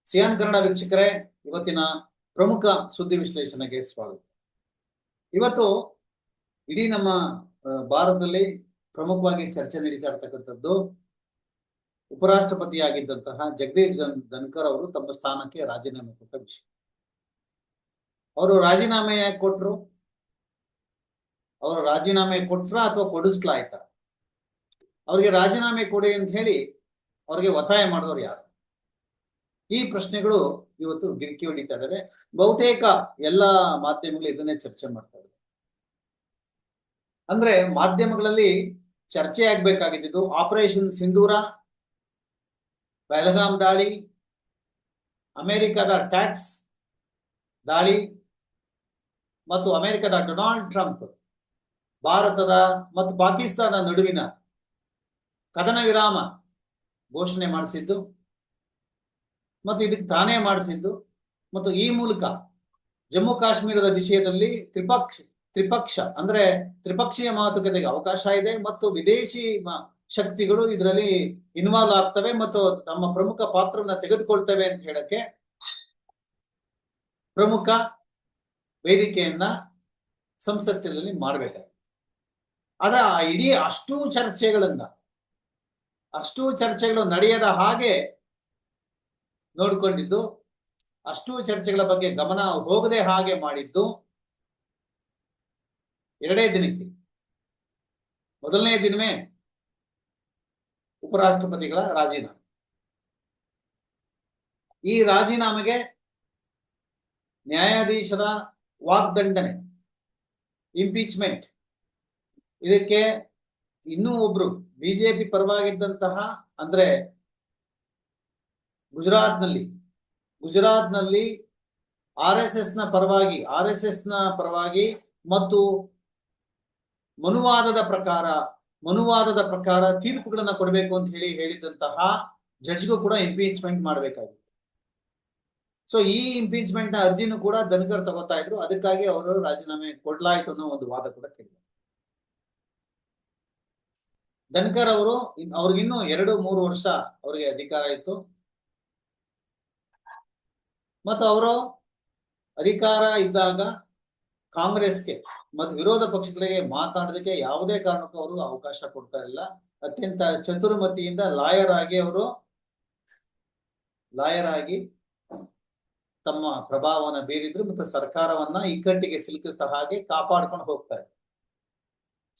Xi'an Kannada ವೀಕ್ಷಕರೇ, ಇವತ್ತಿನ ಪ್ರಮುಖ ಸುದ್ದಿ ವಿಶ್ಲೇಷಣೆಗೆ ಸ್ವಾಗತ. ಇವತ್ತು ಇಡೀ ನಮ್ಮ ಭಾರತದಲ್ಲಿ ಪ್ರಮುಖವಾಗಿ ಚರ್ಚೆ ನಡೀತಾ ಇರತಕ್ಕಂಥದ್ದು ಉಪರಾಷ್ಟ್ರಪತಿಯಾಗಿದ್ದಂತಹ ಜಗದೀಶ್ ಧನ್ಕರ್ ಅವರು ತಮ್ಮ ಸ್ಥಾನಕ್ಕೆ ರಾಜೀನಾಮೆ ಕೊಟ್ಟ ವಿಷಯ. ಅವರು ರಾಜೀನಾಮೆ ಯಾಕೆ ಕೊಟ್ರು? ಅವರು ರಾಜೀನಾಮೆ ಕೊಟ್ರ ಅಥವಾ ಕೊಡಿಸ್ಲಾಯ್ತ? ಅವ್ರಿಗೆ ರಾಜೀನಾಮೆ ಕೊಡಿ ಅಂತ ಹೇಳಿ ಅವ್ರಿಗೆ ಒತ್ತಾಯ ಮಾಡಿದವರು ಯಾರು? ಈ ಪ್ರಶ್ನೆಗಳು ಇವತ್ತು ಗಿರಿಕಿ ಹೊಡಿತಾ ಇದ್ದಾವೆ. ಬಹುತೇಕ ಎಲ್ಲಾ ಮಾಧ್ಯಮಗಳು ಇದನ್ನೇ ಚರ್ಚೆ ಮಾಡ್ತಾ ಇದ್ದಾರೆ. ಅಂದ್ರೆ ಮಾಧ್ಯಮಗಳಲ್ಲಿ ಚರ್ಚೆ ಆಗ್ಬೇಕಾಗಿದ್ದು ಆಪರೇಷನ್ ಸಿಂಧೂರ, ಬೆಳಗಾಂ ದಾಳಿ, ಅಮೆರಿಕದ ಟ್ಯಾಕ್ಸ್ ದಾಳಿ ಮತ್ತು ಅಮೆರಿಕದ ಡೊನಾಲ್ಡ್ ಟ್ರಂಪ್ ಭಾರತದ ಮತ್ತು ಪಾಕಿಸ್ತಾನ ನಡುವಿನ ಕದನ ವಿರಾಮ ಘೋಷಣೆ ಮಾಡಿಸಿದ್ದು ಮತ್ತು ಇದಕ್ಕೆ ತಾನೇ ಮಾಡಿಸಿದ್ದು ಮತ್ತು ಈ ಮೂಲಕ ಜಮ್ಮು ಕಾಶ್ಮೀರದ ವಿಷಯದಲ್ಲಿ ತ್ರಿಪಕ್ಷ ಅಂದ್ರೆ ತ್ರಿಪಕ್ಷೀಯ ಮಾತುಕತೆಗೆ ಅವಕಾಶ ಇದೆ ಮತ್ತು ವಿದೇಶಿ ಶಕ್ತಿಗಳು ಇದರಲ್ಲಿ ಇನ್ವಾಲ್ವ್ ಆಗ್ತವೆ ಮತ್ತು ತಮ್ಮ ಪ್ರಮುಖ ಪಾತ್ರವನ್ನ ತೆಗೆದುಕೊಳ್ತವೆ ಅಂತ ಹೇಳಕ್ಕೆ ಪ್ರಮುಖ ವೇದಿಕೆಯನ್ನ ಸಂಸತ್ತಿನಲ್ಲಿ ಮಾಡಬೇಕಾಗಿದೆ. ಆದ್ರೆ ಆ ಇಡೀ ಅಷ್ಟೂ ಚರ್ಚೆಗಳು ನಡೆಯದ ಹಾಗೆ ನೋಡ್ಕೊಂಡಿದ್ದು, ಅಷ್ಟೂ ಚರ್ಚೆಗಳ ಬಗ್ಗೆ ಗಮನ ಹೋಗದೆ ಹಾಗೆ ಮಾಡಿದ್ದು ಎರಡೇ ದಿನಕ್ಕೆ. ಮೊದಲನೇ ದಿನವೇ ಉಪರಾಷ್ಟ್ರಪತಿಗಳ ರಾಜೀನಾಮೆ. ಈ ರಾಜೀನಾಮೆಗೆ ನ್ಯಾಯಾಧೀಶರ ವಾಗ್ದಂಡನೆ, ಇಂಪೀಚ್ಮೆಂಟ್, ಇದಕ್ಕೆ ಇನ್ನೂ ಒಬ್ರು ಬಿಜೆಪಿ ಪರವಾಗಿದ್ದಂತಹ ಅಂದ್ರೆ ಗುಜರಾತ್ನಲ್ಲಿ ಆರ್ ಎಸ್ ಎಸ್ ನ ಪರವಾಗಿ ಮತ್ತು ಮನುವಾದದ ಪ್ರಕಾರ ತೀರ್ಪುಗಳನ್ನ ಕೊಡಬೇಕು ಅಂತ ಹೇಳಿದಂತಹ ಜಡ್ಜ್ಗೂ ಕೂಡ ಇಂಪೀಚ್ಮೆಂಟ್ ಮಾಡಬೇಕಾಗಿತ್ತು. ಸೊ ಈ ಇಂಪೀಚ್ಮೆಂಟ್ ನ ಅರ್ಜಿನೂ ಕೂಡ ಧನ್ಕರ್ ತಗೋತಾ ಇದ್ರು. ಅದಕ್ಕಾಗಿ ಅವರು ರಾಜೀನಾಮೆ ಕೊಡ್ಲಾಯ್ತು ಅನ್ನೋ ಒಂದು ವಾದ ಕೂಡ ಕೇಳಿದ್ರು. ಧನ್ಕರ್ ಅವ್ರಿಗಿನ್ನೂ 2-3 ವರ್ಷ ಅವ್ರಿಗೆ ಅಧಿಕಾರ ಇತ್ತು ಮತ್ತು ಅವರು ಅಧಿಕಾರ ಇದ್ದಾಗ ಕಾಂಗ್ರೆಸ್ಗೆ ಮತ್ತು ವಿರೋಧ ಪಕ್ಷಗಳಿಗೆ ಮಾತನಾಡೋದಕ್ಕೆ ಯಾವುದೇ ಕಾರಣಕ್ಕೂ ಅವರು ಅವಕಾಶ ಕೊಡ್ತಾ ಇಲ್ಲ. ಅತ್ಯಂತ ಚತುರ್ಮತಿಯಿಂದ ಲಾಯರ್ ಆಗಿ ತಮ್ಮ ಪ್ರಭಾವವನ್ನು ಬೀರಿದ್ರು ಮತ್ತು ಸರ್ಕಾರವನ್ನ ಇಕ್ಕಟ್ಟಿಗೆ ಸಿಲುಕಿಸಿದ ಹಾಗೆ ಕಾಪಾಡ್ಕೊಂಡು ಹೋಗ್ತಾ ಇದ್ರು.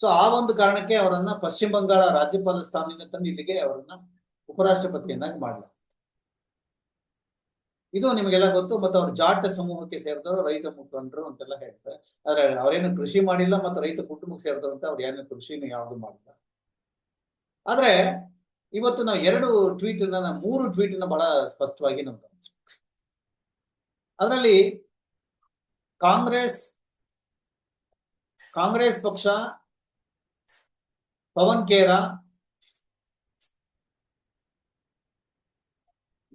ಸೊ ಆ ಒಂದು ಕಾರಣಕ್ಕೆ ಅವರನ್ನ ಪಶ್ಚಿಮ ಬಂಗಾಳ ರಾಜ್ಯಪಾಲ ಸ್ಥಾನದಿಂದ ತಂದು ಇಲ್ಲಿಗೆ ಅವರನ್ನ ಉಪರಾಷ್ಟ್ರಪತಿಯನ್ನಾಗಿ ಮಾಡಲಾಗ್ತದೆ. ಇದು ನಿಮಗೆಲ್ಲ ಗೊತ್ತು. ಮತ್ತು ಅವ್ರು ಜಾಟ್ ಸಮೂಹಕ್ಕೆ ಸೇರಿದವರು, ರೈತ ಮುಖಂಡರು ಅಂತೆಲ್ಲ ಹೇಳ್ತಾರೆ. ಆದ್ರೆ ಅವ್ರೇನು ಕೃಷಿ ಮಾಡಿಲ್ಲ ಮತ್ತು ರೈತ ಕುಟುಂಬಕ್ಕೆ ಸೇರಿದವರು ಅಂತ ಅವ್ರು ಏನು ಕೃಷಿನೂ ಯಾವ್ದು ಮಾಡಿಲ್ಲ. ಆದ್ರೆ ಇವತ್ತು ನಾವು 3 ಟ್ವೀಟ್ ಬಹಳ ಸ್ಪಷ್ಟವಾಗಿ ನಾವು ಗಮನಿಸ್ಬೇಕು. ಅದರಲ್ಲಿ ಕಾಂಗ್ರೆಸ್ ಪಕ್ಷ ಪವನ್ ಖೇರಾ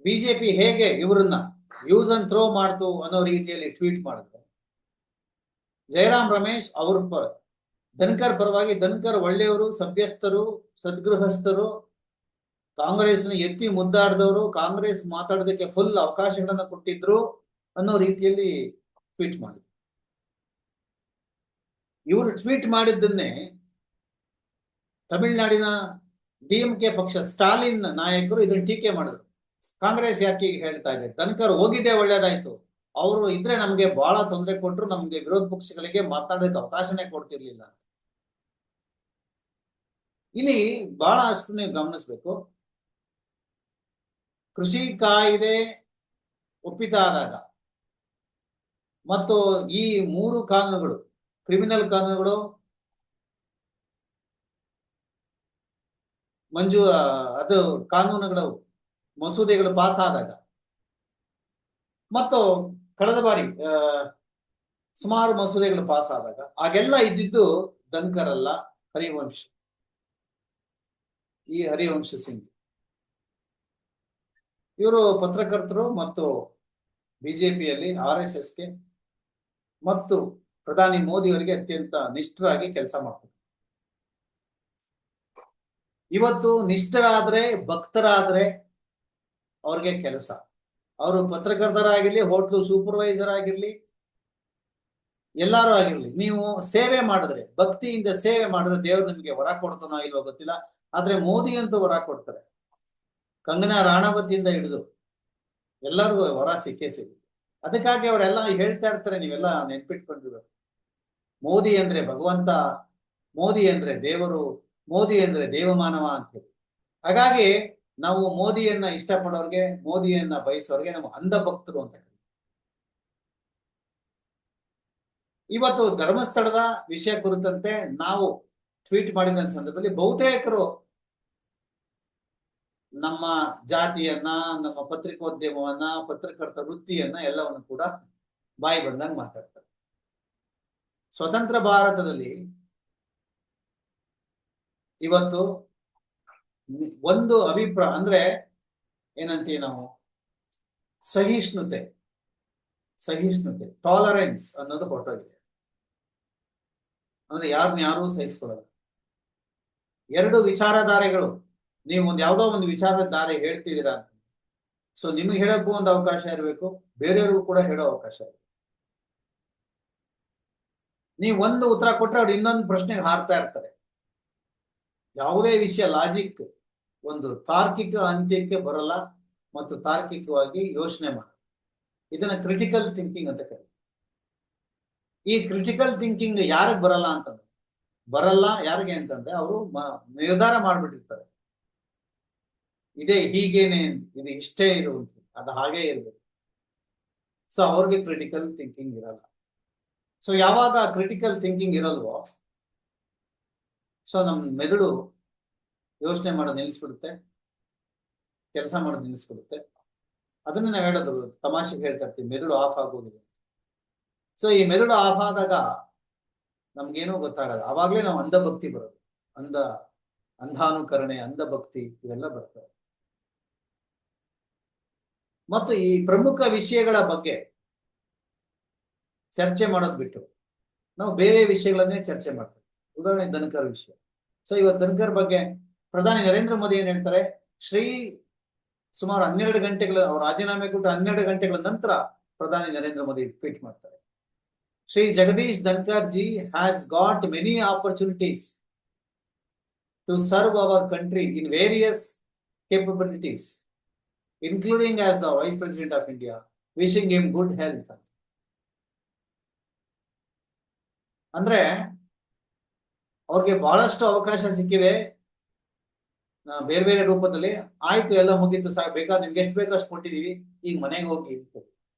ಬಿಜೆಪಿ ಹೇಗೆ ಇವರನ್ನ ಯೂಸ್ ಅಂಡ್ ಥ್ರೋ ಮಾಡ್ತು ಅನ್ನೋ ರೀತಿಯಲ್ಲಿ ಟ್ವೀಟ್ ಮಾಡಿದ್ರು. ಜಯರಾಮ್ ರಮೇಶ್ ಅವ್ರ ಧನ್ಕರ್ ಪರವಾಗಿ, ಧನ್ಕರ್ ಒಳ್ಳೆಯವರು, ಸಭ್ಯಸ್ಥರು, ಸದ್ಗೃಹಸ್ಥರು, ಕಾಂಗ್ರೆಸ್ನ ಎತ್ತಿ ಮುದ್ದಾಡಿದವರು, ಕಾಂಗ್ರೆಸ್ ಮಾತಾಡೋದಕ್ಕೆ ಫುಲ್ ಅವಕಾಶಗಳನ್ನ ಕೊಟ್ಟಿದ್ರು ಅನ್ನೋ ರೀತಿಯಲ್ಲಿ ಟ್ವೀಟ್ ಮಾಡಿದ್ರು. ಇವರು ಟ್ವೀಟ್ ಮಾಡಿದ್ದನ್ನೇ ತಮಿಳುನಾಡಿನ ಡಿಎಂಕೆ ಪಕ್ಷ ಸ್ಟಾಲಿನ್ ನಾಯಕರು ಇದನ್ನ ಟೀಕೆ ಮಾಡಿದ್ರು. ಕಾಂಗ್ರೆಸ್ ಯಾಕೆ ಹೇಳ್ತಾ ಇದೆ, ಧನ್ಕರ್ ಹೋಗಿದ್ದೆ ಒಳ್ಳೇದಾಯ್ತು, ಅವರು ಇದ್ರೆ ನಮ್ಗೆ ಬಹಳ ತೊಂದರೆ ಕೊಟ್ರು, ನಮ್ಗೆ ವಿರೋಧ ಪಕ್ಷಗಳಿಗೆ ಮಾತಾಡೋದಕ್ಕೆ ಅವಕಾಶನೇ ಕೊಡ್ತಿರ್ಲಿಲ್ಲ. ಇಲ್ಲಿ ಬಹಳ ಅಷ್ಟು ನೀವು ಗಮನಿಸ್ಬೇಕು. ಕೃಷಿ ಕಾಯ್ದೆ ಒಪ್ಪಿತಾದಾಗ ಮತ್ತು ಈ 3 ಕಾನೂನುಗಳು, ಕ್ರಿಮಿನಲ್ ಕಾನೂನುಗಳು ಕಾನೂನುಗಳು ಮಸೂದೆಗಳು ಪಾಸ್ ಆದಾಗ ಮತ್ತು ಕಳೆದ ಬಾರಿ ಸುಮಾರು ಮಸೂದೆಗಳು ಪಾಸ್ ಆದಾಗ ಆಗೆಲ್ಲ ಇದ್ದಿದ್ದು ಧನ್ಕರ್ ಅಲ್ಲ, ಹರಿವಂಶ ಸಿಂಗ್. ಇವರು ಪತ್ರಕರ್ತರು ಮತ್ತು ಬಿಜೆಪಿಯಲ್ಲಿ RSSಗೆ ಮತ್ತು ಪ್ರಧಾನಿ ಮೋದಿ ಅವರಿಗೆ ಅತ್ಯಂತ ನಿಷ್ಠರಾಗಿ ಕೆಲಸ ಮಾಡ್ತಾರೆ. ಇವತ್ತು ನಿಷ್ಠರಾದ್ರೆ, ಭಕ್ತರಾದ್ರೆ ಅವ್ರಿಗೆ ಕೆಲಸ, ಅವರು ಪತ್ರಕರ್ತರಾಗಿರ್ಲಿ, ಹೋಟ್ಲು ಸೂಪರ್ವೈಸರ್ ಆಗಿರ್ಲಿ, ಎಲ್ಲಾರು ಆಗಿರ್ಲಿ, ನೀವು ಸೇವೆ ಮಾಡಿದ್ರೆ, ಭಕ್ತಿಯಿಂದ ಸೇವೆ ಮಾಡಿದ್ರೆ ದೇವ್ರು ನಿಮ್ಗೆ ವರ ಕೊಡ್ತಾನೋ ಇಲ್ವೋ ಗೊತ್ತಿಲ್ಲ, ಆದ್ರೆ ಮೋದಿ ಅಂತೂ ವರ ಕೊಡ್ತಾರೆ. ಕಂಗನಾ ರಾಣಾವತಿಯಿಂದ ಹಿಡಿದು ಎಲ್ಲರಿಗೂ ವರ ಸಿಕ್ಕೇ ಸಿಗುತ್ತೆ. ಅದಕ್ಕಾಗಿ ಅವರೆಲ್ಲ ಹೇಳ್ತಾ ಇರ್ತಾರೆ, ನೀವೆಲ್ಲ ನೆನ್ಪಿಟ್ಕೊಂಡಿರ್ಬೇಕು, ಮೋದಿ ಅಂದ್ರೆ ಭಗವಂತ, ಮೋದಿ ಅಂದ್ರೆ ದೇವರು, ಮೋದಿ ಅಂದ್ರೆ ದೇವಮಾನವ ಅಂತ. ಹಾಗಾಗಿ ನಾವು ಮೋದಿಯನ್ನ ಇಷ್ಟಪಡೋರ್ಗೆ, ಮೋದಿಯನ್ನ ಬಯಸೋರ್ಗೆ ನಾವು ಅಂಧ ಭಕ್ತರು ಅಂತ. ಇವತ್ತು ಧರ್ಮಸ್ಥಳದ ವಿಷಯ ಕುರಿತಂತೆ ನಾವು ಟ್ವೀಟ್ ಮಾಡಿದ ಸಂದರ್ಭದಲ್ಲಿ ಬಹುತೇಕರು ನಮ್ಮ ಜಾತಿಯನ್ನ, ನಮ್ಮ ಪತ್ರಿಕೋದ್ಯಮವನ್ನ, ಪತ್ರಕರ್ತ ವೃತ್ತಿಯನ್ನ ಎಲ್ಲವನ್ನು ಕೂಡ ಬಾಯಿ ಬಂದಂಗೆ ಮಾತಾಡ್ತಾರೆ. ಸ್ವತಂತ್ರ ಭಾರತದಲ್ಲಿ ಇವತ್ತು ಒಂದು ಅಭಿಪ್ರಾಯ ಅಂದ್ರೆ ಏನಂತೀವಿ ನಾವು, ಸಹಿಷ್ಣುತೆ, ಟಾಲರೆನ್ಸ್ ಅನ್ನೋದು ಹೊರಟೋಗಿದೆ. ಅಂದ್ರೆ ಯಾರು ಸಹಿಸ್ಕೊಳ್ಳಲ್ಲ. ಎರಡು ವಿಚಾರಧಾರೆಗಳು, ನೀವು ಯಾವ್ದೋ ಒಂದು ವಿಚಾರಧಾರೆ ಹೇಳ್ತಿದ್ದೀರಾ, ಸೊ ನಿಮ್ಗೆ ಹೇಳಕ್ಕೂ ಒಂದು ಅವಕಾಶ ಇರಬೇಕು, ಬೇರೆಯವ್ರಿಗೂ ಕೂಡ ಹೇಳೋ ಅವಕಾಶ ಇರಬೇಕು. ನೀವು ಒಂದು ಉತ್ತರ ಕೊಟ್ರೆ ಅವ್ರು ಇನ್ನೊಂದು ಪ್ರಶ್ನೆಗೆ ಹಾರ್ತಾ ಇರ್ತಾರೆ. ಯಾವುದೇ ವಿಷಯ ಲಾಜಿಕ್, ಒಂದು ತಾರ್ಕಿಕ ಅಂತ್ಯಕ್ಕೆ ಬರಲ್ಲ ಮತ್ತು ತಾರ್ಕಿಕವಾಗಿ ಯೋಚನೆ ಮಾಡಲ್ಲ. ಇದನ್ನ ಕ್ರಿಟಿಕಲ್ ಥಿಂಕಿಂಗ್ ಅಂತ ಕರೀತಾರೆ. ಈ ಕ್ರಿಟಿಕಲ್ ಥಿಂಕಿಂಗ್ ಯಾರಿಗೆ ಬರಲ್ಲ ಅಂತಂದ್ರೆ, ಯಾರಿಗೆ ಅಂತಂದ್ರೆ ಅವರು ನಿರ್ಧಾರ ಮಾಡ್ಬಿಟ್ಟಿರ್ತಾರೆ, ಇದೇ ಹೀಗೇನೆ, ಇದು ಇಷ್ಟೇ ಇರುವಂತ, ಅದು ಹಾಗೇ ಇರ್ಬೇಕು. ಸೊ ಅವ್ರಿಗೆ ಕ್ರಿಟಿಕಲ್ ಥಿಂಕಿಂಗ್ ಇರಲ್ಲ. ಸೊ ಯಾವಾಗ ಕ್ರಿಟಿಕಲ್ ಥಿಂಕಿಂಗ್ ಇರಲ್ವೋ, ಸೊ ನಮ್ ಮೆದುಳು ಯೋಚನೆ ಮಾಡೋದು ನಿಲ್ಲಿಸ್ಬಿಡುತ್ತೆ, ಕೆಲಸ ಮಾಡೋದು ನಿಲ್ಲಿಸ್ಬಿಡುತ್ತೆ. ಅದನ್ನ ನಾವು ಹೇಳೋದು, ತಮಾಷೆಗೆ ಹೇಳ್ತಾ ಇರ್ತೀವಿ, ಮೆದುಳು ಆಫ್ ಆಗೋದಿದೆ. ಸೊ ಈ ಮೆದುಳು ಆಫ್ ಆದಾಗ ನಮ್ಗೇನೂ ಗೊತ್ತಾಗಲ್ಲ. ಅವಾಗ್ಲೇ ನಾವು ಅಂಧಭಕ್ತಿ ಬರೋದು, ಅಂಧಾನುಕರಣೆ, ಅಂಧಭಕ್ತಿ ಇವೆಲ್ಲ ಬರ್ತವೆ. ಮತ್ತು ಈ ಪ್ರಮುಖ ವಿಷಯಗಳ ಬಗ್ಗೆ ಚರ್ಚೆ ಮಾಡೋದು ಬಿಟ್ಟು ನಾವು ಬೇರೆ ವಿಷಯಗಳನ್ನೇ ಚರ್ಚೆ ಮಾಡ್ತೀವಿ. ಉದಾಹರಣೆ ಧನ್ಕರ್ ವಿಷಯ. ಸೊ ಇವತ್ತು ಧನ್ಕರ್ ಬಗ್ಗೆ ಪ್ರಧಾನಿ ನರೇಂದ್ರ ಮೋದಿ ಏನ್ ಹೇಳ್ತಾರೆ, ಸುಮಾರು 12 ಗಂಟೆಗಳ, ಅವ್ರು ರಾಜೀನಾಮೆ ಕೊಟ್ಟು 12 ಗಂಟೆಗಳ ನಂತರ ಪ್ರಧಾನಿ ನರೇಂದ್ರ ಮೋದಿ ಟ್ವೀಟ್ ಮಾಡ್ತಾರೆ, Shri Jagdish Dhankhar ji has got many opportunities to serve our country in various capabilities, including as the Vice President of India, wishing him good health. ಅಂದ್ರೆ ಅವ್ರಿಗೆ ಬಹಳಷ್ಟು ಅವಕಾಶ ಸಿಕ್ಕಿದೆ ಬೇರೆ ಬೇರೆ ರೂಪದಲ್ಲಿ. ಆಯ್ತು, ಎಲ್ಲ ಮುಗೀತು, ಬೇಕಾದ ನಿಮ್ಗೆ ಎಷ್ಟು ಬೇಕೋ ಅಷ್ಟು ಕೊಟ್ಟಿದೀವಿ, ಈಗ ಮನೆಗೆ ಹೋಗಿ.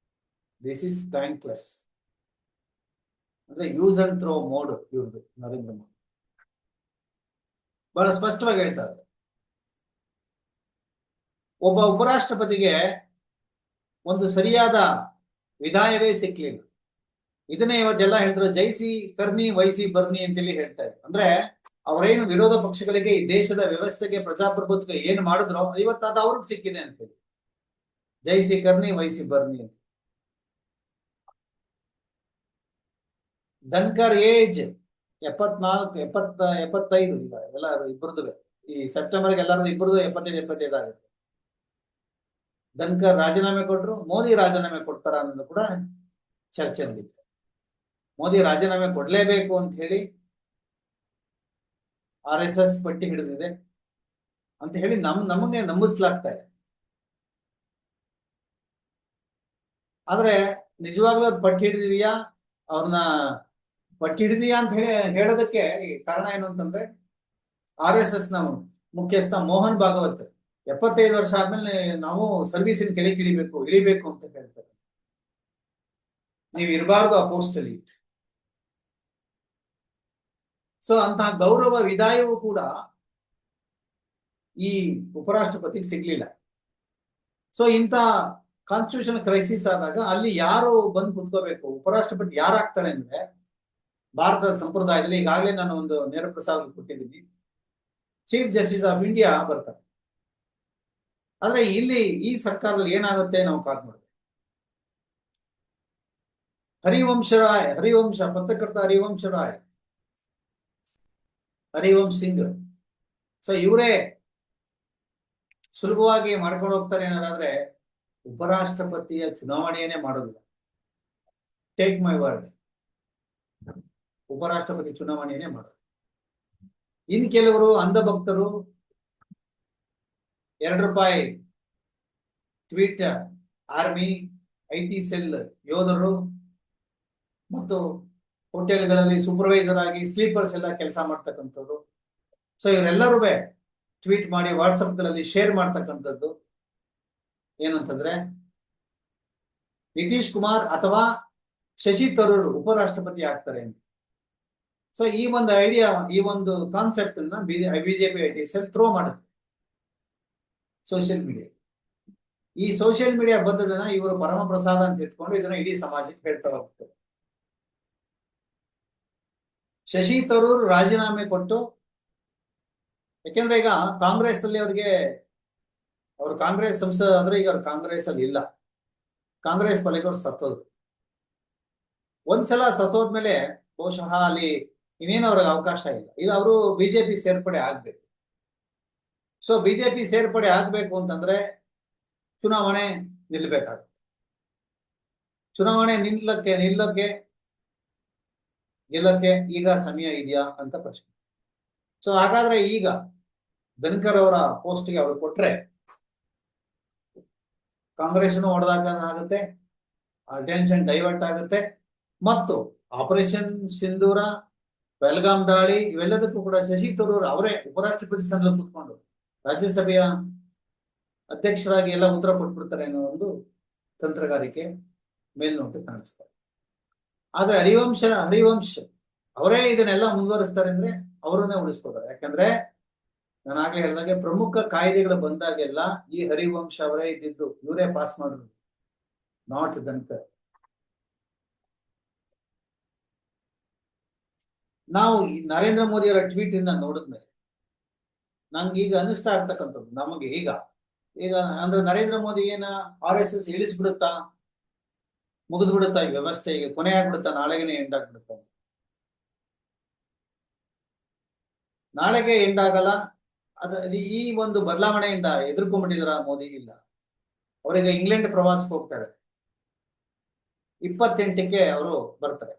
This is thankless. ಅಂದ್ರೆ ಯೂಸ್ ಅಂಡ್ ಥ್ರೋ ಮೋಡ್ ಇವ್ರದ್ದು, ನರೇಂದ್ರ ಮೋದಿ ಬಹಳ ಸ್ಪಷ್ಟವಾಗಿ ಹೇಳ್ತಾರೆ. ಒಬ್ಬ ಉಪರಾಷ್ಟ್ರಪತಿಗೆ ಒಂದು ಸರಿಯಾದ ವಿಧಾಯವೇ ಸಿಕ್ಲಿಲ್ಲ. ಇದನ್ನೇ ಇವತ್ತೆಲ್ಲ ಹೇಳಿದ್ರು, ಜೈಸಿ ಕರ್ನಿ ವೈಸಿ ಬರ್ನಿ ಅಂತೇಳಿ ಹೇಳ್ತಾ ಇದ್ರು. ಅಂದ್ರೆ ಅವರೇನು ವಿರೋಧ ಪಕ್ಷಗಳಿಗೆ, ಈ ದೇಶದ ವ್ಯವಸ್ಥೆಗೆ, ಪ್ರಜಾಪ್ರಭುತ್ವಕ್ಕೆ ಏನ್ ಮಾಡಿದ್ರು, ಇವತ್ತು ಅದು ಅವ್ರಿಗೆ ಸಿಕ್ಕಿದೆ ಅಂತ ಹೇಳಿ, ಜೈಸಿ ಕರ್ನಿ ವೈಸಿ ಬರ್ನಿ ಅಂತ. ಧನ್ಕರ್ ಏಜ್ 75 ಈಗ ಎಲ್ಲ ಇಬ್ಬರದು, ಈ ಸೆಪ್ಟೆಂಬರ್ಗೆ ಎಲ್ಲರದು ಇಬ್ಬರದು 75 ಆಗುತ್ತೆ. ಧನ್ಕರ್ ರಾಜೀನಾಮೆ ಕೊಟ್ಟರು, ಮೋದಿ ರಾಜೀನಾಮೆ ಕೊಡ್ತಾರ ಅನ್ನೋದು ಕೂಡ ಚರ್ಚೆ ನಡೀತು. ಮೋದಿ ರಾಜೀನಾಮೆ ಕೊಡ್ಲೇಬೇಕು ಅಂತ ಹೇಳಿ RSS ಪಟ್ಟಿ ಹಿಡಿದಿದೆ ಅಂತ ಹೇಳಿ ನಮಗೆ ನಂಬಿಸ್ಲಾಗ್ತಾ ಇದೆ. ಆದ್ರೆ ನಿಜವಾಗ್ಲೂ ಅದು ಪಟ್ಟಿ ಹಿಡಿದಿದೆಯಾ, ಅವ್ರನ್ನ ಪಟ್ಟಿ ಹಿಡಿದಿಯಾ ಅಂತ ಹೇಳೋದಕ್ಕೆ ಕಾರಣ ಏನು ಅಂತಂದ್ರೆ, RSS ನ ಮುಖ್ಯಸ್ಥ ಮೋಹನ್ ಭಾಗವತ್ 75 ವರ್ಷ ಆದ್ಮೇಲೆ ನಾವು ಸರ್ವಿಸಿನ ಕೆಳಗೆ ಇಳಿಬೇಕು ಅಂತ ಹೇಳ್ತಾರೆ. ನೀವು ಇರಬಾರ್ದು ಆ ಪೋಸ್ಟ್ ಅಲ್ಲಿ. ಸೊ ಅಂತಹ ಗೌರವ ವಿದಾಯವೂ ಕೂಡ ಈ ಉಪರಾಷ್ಟ್ರಪತಿಗೆ ಸಿಗ್ಲಿಲ್ಲ. ಸೊ ಇಂಥ ಕಾನ್ಸ್ಟಿಟ್ಯೂಷನ್ ಕ್ರೈಸಿಸ್ ಆದಾಗ ಅಲ್ಲಿ ಯಾರು ಬಂದು ಕುತ್ಕೋಬೇಕು, ಉಪರಾಷ್ಟ್ರಪತಿ ಯಾರಾಗ್ತಾರೆ ಅಂದ್ರೆ, ಭಾರತದ ಸಂಪ್ರದಾಯದಲ್ಲಿ ಈಗಾಗಲೇ ನಾನು ಒಂದು ನೇರ ಪ್ರಸಾರ ಕೊಟ್ಟಿದ್ದೀನಿ, ಚೀಫ್ ಜಸ್ಟಿಸ್ ಆಫ್ ಇಂಡಿಯಾ ಬರ್ತಾರೆ. ಆದ್ರೆ ಇಲ್ಲಿ ಈ ಸರ್ಕಾರದಲ್ಲಿ ಏನಾಗುತ್ತೆ ನಾವು ಕಾದ್ ಮಾಡ್ತೇವೆ. ಪತ್ರಕರ್ತ ಹರಿವಂಶ್ ಸಿಂಗ್, ಸೊ ಇವರೇ ಸುಲಭವಾಗಿ ಮಾಡ್ಕೊಂಡು ಹೋಗ್ತಾರೆ ಏನಾದ್ರೆ ಉಪರಾಷ್ಟ್ರಪತಿಯ ಚುನಾವಣೆಯನ್ನೇ ಮಾಡೋದಿಲ್ಲ. ಟೇಕ್ ಮೈ ವರ್ಡ್, ಉಪರಾಷ್ಟ್ರಪತಿ ಚುನಾವಣೆಯನ್ನೇ ಮಾಡೋದು. ಇನ್ ಕೆಲವರು ಅಂಧ ಭಕ್ತರು ₹2 ಟ್ವೀಟ್ ಆರ್ಮಿ, IT ಸೆಲ್ ಯೋಧರು ಮತ್ತು ಹೋಟೆಲ್ಗಳಲ್ಲಿ ಸೂಪರ್ವೈಸರ್ ಆಗಿ ಸ್ಲೀಪರ್ಸ್ ಎಲ್ಲ ಕೆಲಸ ಮಾಡ್ತಕ್ಕಂಥವ್ರು. ಸೊ ಇವರೆಲ್ಲರೂ ಟ್ವೀಟ್ ಮಾಡಿ ವಾಟ್ಸಪ್ಗಳಲ್ಲಿ ಶೇರ್ ಮಾಡ್ತಕ್ಕಂಥದ್ದು ಏನು ಅಂತಂದ್ರೆ, ನಿತೀಶ್ ಕುಮಾರ್ ಅಥವಾ ಶಶಿ ತರೂರ್ ಉಪರಾಷ್ಟ್ರಪತಿ ಆಗ್ತಾರೆ ಅಂತ. ಸೊ ಈ ಒಂದು ಐಡಿಯಾ, ಈ ಒಂದು ಕಾನ್ಸೆಪ್ಟ್ ಅನ್ನ ಬಿಜೆಪಿ IT ಸೆಲ್ ಥ್ರೋ ಮಾಡುತ್ತೆ ಸೋಷಿಯಲ್ ಮೀಡಿಯಾ. ಈ ಸೋಷಿಯಲ್ ಮೀಡಿಯಾ ಬಂದದನ್ನ ಇವರು ಪರಮ ಪ್ರಸಾದ ಅಂತ ಇಟ್ಕೊಂಡು ಇದನ್ನ ಇಡೀ ಸಮಾಜಕ್ಕೆ ಹೇಳ್ತಾ ಹೋಗ್ತಾರೆ. ಶಶಿ ತರೂರ್ ರಾಜೀನಾಮೆ ಕೊಟ್ಟು, ಯಾಕೆಂದ್ರೆ ಈಗ ಕಾಂಗ್ರೆಸ್ ಅಲ್ಲಿ ಅವರು ಕಾಂಗ್ರೆಸ್ ಸಂಸದ ಆದ್ರೆ ಈಗ ಅವ್ರು ಕಾಂಗ್ರೆಸ್ ಅಲ್ಲಿ ಇಲ್ಲ. ಕಾಂಗ್ರೆಸ್ ಪಾಲಿಗೆ ಅವ್ರು ಸತ್ತೋದ್ರು. ಒಂದ್ಸಲ ಸತ್ತೋದ್ಮೇಲೆ ಬಹುಶಃ ಅಲ್ಲಿ ಇನ್ನೇನು ಅವ್ರಿಗೆ ಅವಕಾಶ ಇಲ್ಲ. ಈಗ ಅವರು ಬಿಜೆಪಿ ಸೇರ್ಪಡೆ ಆಗ್ಬೇಕು. ಸೊ ಬಿಜೆಪಿ ಸೇರ್ಪಡೆ ಆಗ್ಬೇಕು ಅಂತಂದ್ರೆ ಚುನಾವಣೆ ನಿಲ್ಬೇಕಾಗುತ್ತೆ. ಚುನಾವಣೆ ಗೆಲ್ಲಕ್ಕೆ ಈಗ ಸಮಯ ಇದೆಯಾ ಅಂತ ಪ್ರಶ್ನೆ. ಸೊ ಹಾಗಾದ್ರೆ ಈಗ ಧನ್ಕರ್ ಅವರ ಪೋಸ್ಟ್ಗೆ ಅವರು ಕೊಟ್ರೆ ಕಾಂಗ್ರೆಸ್ನು ಹೊಡೆದಾಗುತ್ತೆ, ಅಟೆನ್ಷನ್ ಡೈವರ್ಟ್ ಆಗುತ್ತೆ, ಮತ್ತು ಆಪರೇಷನ್ ಸಿಂಧೂರ, ಬೆಲ್ಗಾಂ ದಾಳಿ ಇವೆಲ್ಲದಕ್ಕೂ ಕೂಡ ಶಶಿ ತರೂರ್ ಅವರೇ ಉಪರಾಷ್ಟ್ರಪತಿ ಸ್ಥಾನದಲ್ಲಿ ಕೂತ್ಕೊಂಡು ರಾಜ್ಯಸಭೆಯ ಅಧ್ಯಕ್ಷರಾಗಿ ಎಲ್ಲ ಉತ್ತರ ಕೊಟ್ಬಿಡ್ತಾರೆ ಅನ್ನೋ ಒಂದು ತಂತ್ರಗಾರಿಕೆ ಮೇಲ್ನೋಟ ಕಾಣಿಸ್ತಾರೆ. ಆದ್ರೆ ಹರಿವಂಶ್ ಅವರೇ ಇದನ್ನೆಲ್ಲ ಮುಂದುವರಿಸ್ತಾರೆ ಅಂದ್ರೆ ಅವರನ್ನೇ ಉಳಿಸ್ಕೋತಾರೆ. ಯಾಕಂದ್ರೆ ನಾನು ಆಗ್ಲೇ ಹೇಳಿದಾಗೆ ಪ್ರಮುಖ ಕಾಯ್ದೆಗಳು ಬಂದಾಗೆಲ್ಲ ಈ ಹರಿವಂಶ್ ಅವರೇ ಇದ್ದಿದ್ದು, ಇವರೇ ಪಾಸ್ ಮಾಡಿದ್ರು, ನಾಟ್ ಧನ್ಕರ್. ನಾವು ಈ ನರೇಂದ್ರ ಮೋದಿ ಅವರ ಟ್ವೀಟ್ ಇಂದ ನೋಡಿದ್ಮೇಲೆ ನಂಗೆ ಈಗ ಅನಿಸ್ತಾ ಇರ್ತಕ್ಕಂಥದ್ದು, ನಮಗೆ ಈಗ ಅಂದ್ರೆ ನರೇಂದ್ರ ಮೋದಿ RSS ಇಳಿಸ್ಬಿಡುತ್ತಾ, ಮುಗಿದು ಬಿಡುತ್ತಾ ಈ ವ್ಯವಸ್ಥೆ, ಈಗ ಕೊನೆ ಆಗ್ಬಿಡುತ್ತಾ, ನಾಳೆಗೆ ಎಂಡ್ ಆಗ್ಬಿಡುತ್ತಾ ಅಂತ. ನಾಳೆಗೆ ಎಂಡ್ ಆಗಲ್ಲ. ಈ ಒಂದು ಬದಲಾವಣೆಯಿಂದ ಎದುರ್ಕೊಂಡ್ಬಿಟ್ಟಿದಾರ ಮೋದಿ? ಇಲ್ಲ. ಅವರಿಗೆ ಇಂಗ್ಲೆಂಡ್ ಪ್ರವಾಸಕ್ಕೆ ಹೋಗ್ತಾರೆ, 28ಕ್ಕೆ ಅವರು ಬರ್ತಾರೆ.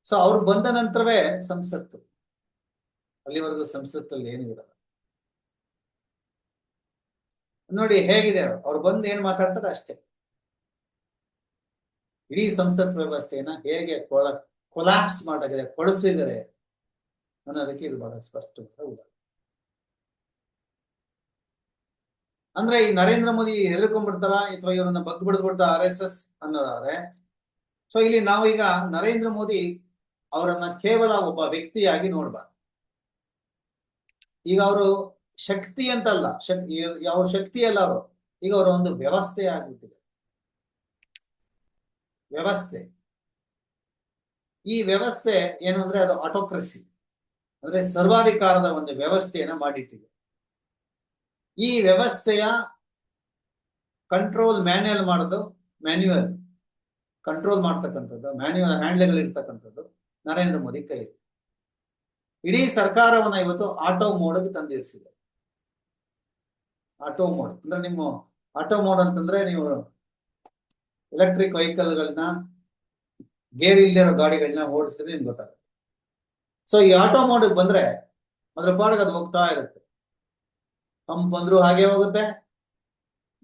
ಸೊ ಅವ್ರು ಬಂದ ನಂತರವೇ ಸಂಸತ್ತು, ಅಲ್ಲಿವರೆಗೂ ಸಂಸತ್ತಲ್ಲಿ ಏನು ಇರಲ್ಲ. ನೋಡಿ ಹೇಗಿದೆ, ಅವ್ರು ಬಂದು ಏನ್ ಮಾತಾಡ್ತಾರೆ ಅಷ್ಟೇ. ಇಡೀ ಸಂಸತ್ ವ್ಯವಸ್ಥೆಯನ್ನ ಹೇಗೆ ಕೊಲಾಪ್ಸ್ ಮಾಡಾಗಿದೆ, ಕೊಡಿಸಿದರೆ ಅನ್ನೋದಕ್ಕೆ ಇದು ಬಹಳ ಸ್ಪಷ್ಟವಾದ ಉದಾಹರಣೆ. ಅಂದ್ರೆ ಈ ನರೇಂದ್ರ ಮೋದಿ ಹೆದರ್ಕೊಂಡ್ಬಿಡ್ತಾರ ಅಥವಾ ಇವ್ರನ್ನ ಬಗ್ ಬಿಡ್ತಾ RSS ಅನ್ನೋದಾದ್ರೆ, ಸೊ ಇಲ್ಲಿ ನಾವೀಗ ನರೇಂದ್ರ ಮೋದಿ ಅವರನ್ನ ಕೇವಲ ಒಬ್ಬ ವ್ಯಕ್ತಿಯಾಗಿ ನೋಡ್ಬಾರ್ದು. ಈಗ ಅವರು ಶಕ್ತಿ ಅಂತಲ್ಲ, ಅವ್ರ ಶಕ್ತಿ ಅಲ್ಲ, ಅವರು ಈಗ ಅವರ ಒಂದು ವ್ಯವಸ್ಥೆ ಆಗ್ಬಿಟ್ಟಿದೆ. ವ್ಯವಸ್ಥೆ, ಈ ವ್ಯವಸ್ಥೆ ಏನು ಅಂದ್ರೆ ಅದು ಆಟೋಕ್ರಸಿ, ಅಂದ್ರೆ ಸರ್ವಾಧಿಕಾರದ ಒಂದು ವ್ಯವಸ್ಥೆಯನ್ನ ಮಾಡಿಟ್ಟಿದೆ. ಈ ವ್ಯವಸ್ಥೆಯ ಕಂಟ್ರೋಲ್ ಮ್ಯಾನ್ಯುವಲ್ ಕಂಟ್ರೋಲ್ ಮಾಡ್ತಕ್ಕಂಥದ್ದು, ಮ್ಯಾನ್ಯುವಲ್ ಹ್ಯಾಂಡ್ಲ್ಗಳು ಇರ್ತಕ್ಕಂಥದ್ದು ನರೇಂದ್ರ ಮೋದಿ ಕೈಯಲ್ಲಿ. ಇಡೀ ಸರ್ಕಾರವನ್ನ ಇವತ್ತು ಆಟೋ ಮೋಡ್ಗೆ ತಂದಿರಿಸಿದೆ. ಆಟೋ ಮೋಡ್ ಅಂದ್ರೆ ಆಟೋ ಮೋಡ್ ಅಂತಂದ್ರೆ ನೀವು ಎಲೆಕ್ಟ್ರಿಕ್ ವೆಹಿಕಲ್ಗಳನ್ನ, ಗೇರ್ ಇಲ್ದಿರೋ ಗಾಡಿಗಳನ್ನ ಓಡಿಸಿದ್ರೆ ನಿಮ್ಗೆ ಗೊತ್ತಾಗುತ್ತೆ. ಸೊ ಈ ಆಟೋ ಮೋಡ್ ಬಂದ್ರೆ ಅದ್ರ ಪಾಡಿಗೆ ಅದು ಹೋಗ್ತಾ ಇರುತ್ತೆ. ಹಂಪ್ ಬಂದ್ರು ಹಾಗೆ ಹೋಗುತ್ತೆ,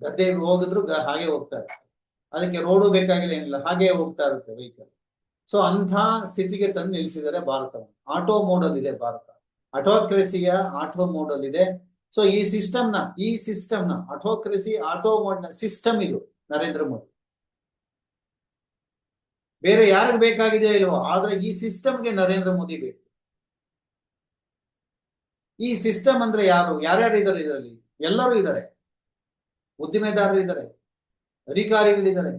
ಗದ್ದೆ ಹೋಗಿದ್ರು ಹಾಗೆ ಹೋಗ್ತಾ ಇರುತ್ತೆ. ಅದಕ್ಕೆ ರೋಡು ಬೇಕಾಗಿಲ್ಲ, ಏನಿಲ್ಲ, ಹಾಗೆ ಹೋಗ್ತಾ ಇರುತ್ತೆ ವೆಹಿಕಲ್. ಸೊ ಅಂಥ ಸ್ಥಿತಿಗೆ ತಂದು ನಿಲ್ಲಿಸಿದರೆ ಭಾರತವನ್ನು. ಆಟೋ ಮೋಡ್ ಅಲ್ಲಿ ಇದೆ ಭಾರತ, ಆಟೋಕ್ರೆಸಿಯ ಆಟೋ ಮೋಡ್ ಅಲ್ಲಿ ಇದೆ. ಸೊ ಈ ಸಿಸ್ಟಮ್ನ ಆಟೋಕ್ರೆಸಿ, ಆಟೋ ಮೋಡ್ ನ ಸಿಸ್ಟಮ್ ಇದು ನರೇಂದ್ರ ಮೋದಿ. ಬೇರೆ ಯಾರಿಗೆ ಬೇಕಾಗಿದೆಯೋ ಇಲ್ವೋ, ಆದ್ರೆ ಈ ಸಿಸ್ಟಮ್ಗೆ ನರೇಂದ್ರ ಮೋದಿ ಬೇಕು. ಈ ಸಿಸ್ಟಮ್ ಅಂದ್ರೆ ಯಾರ್ಯಾರು ಇದ್ದಾರೆ ಇದರಲ್ಲಿ? ಎಲ್ಲರೂ ಇದ್ದಾರೆ. ಉದ್ದಿಮೆದಾರರು ಇದ್ದಾರೆ, ಅಧಿಕಾರಿಗಳಿದ್ದಾರೆ,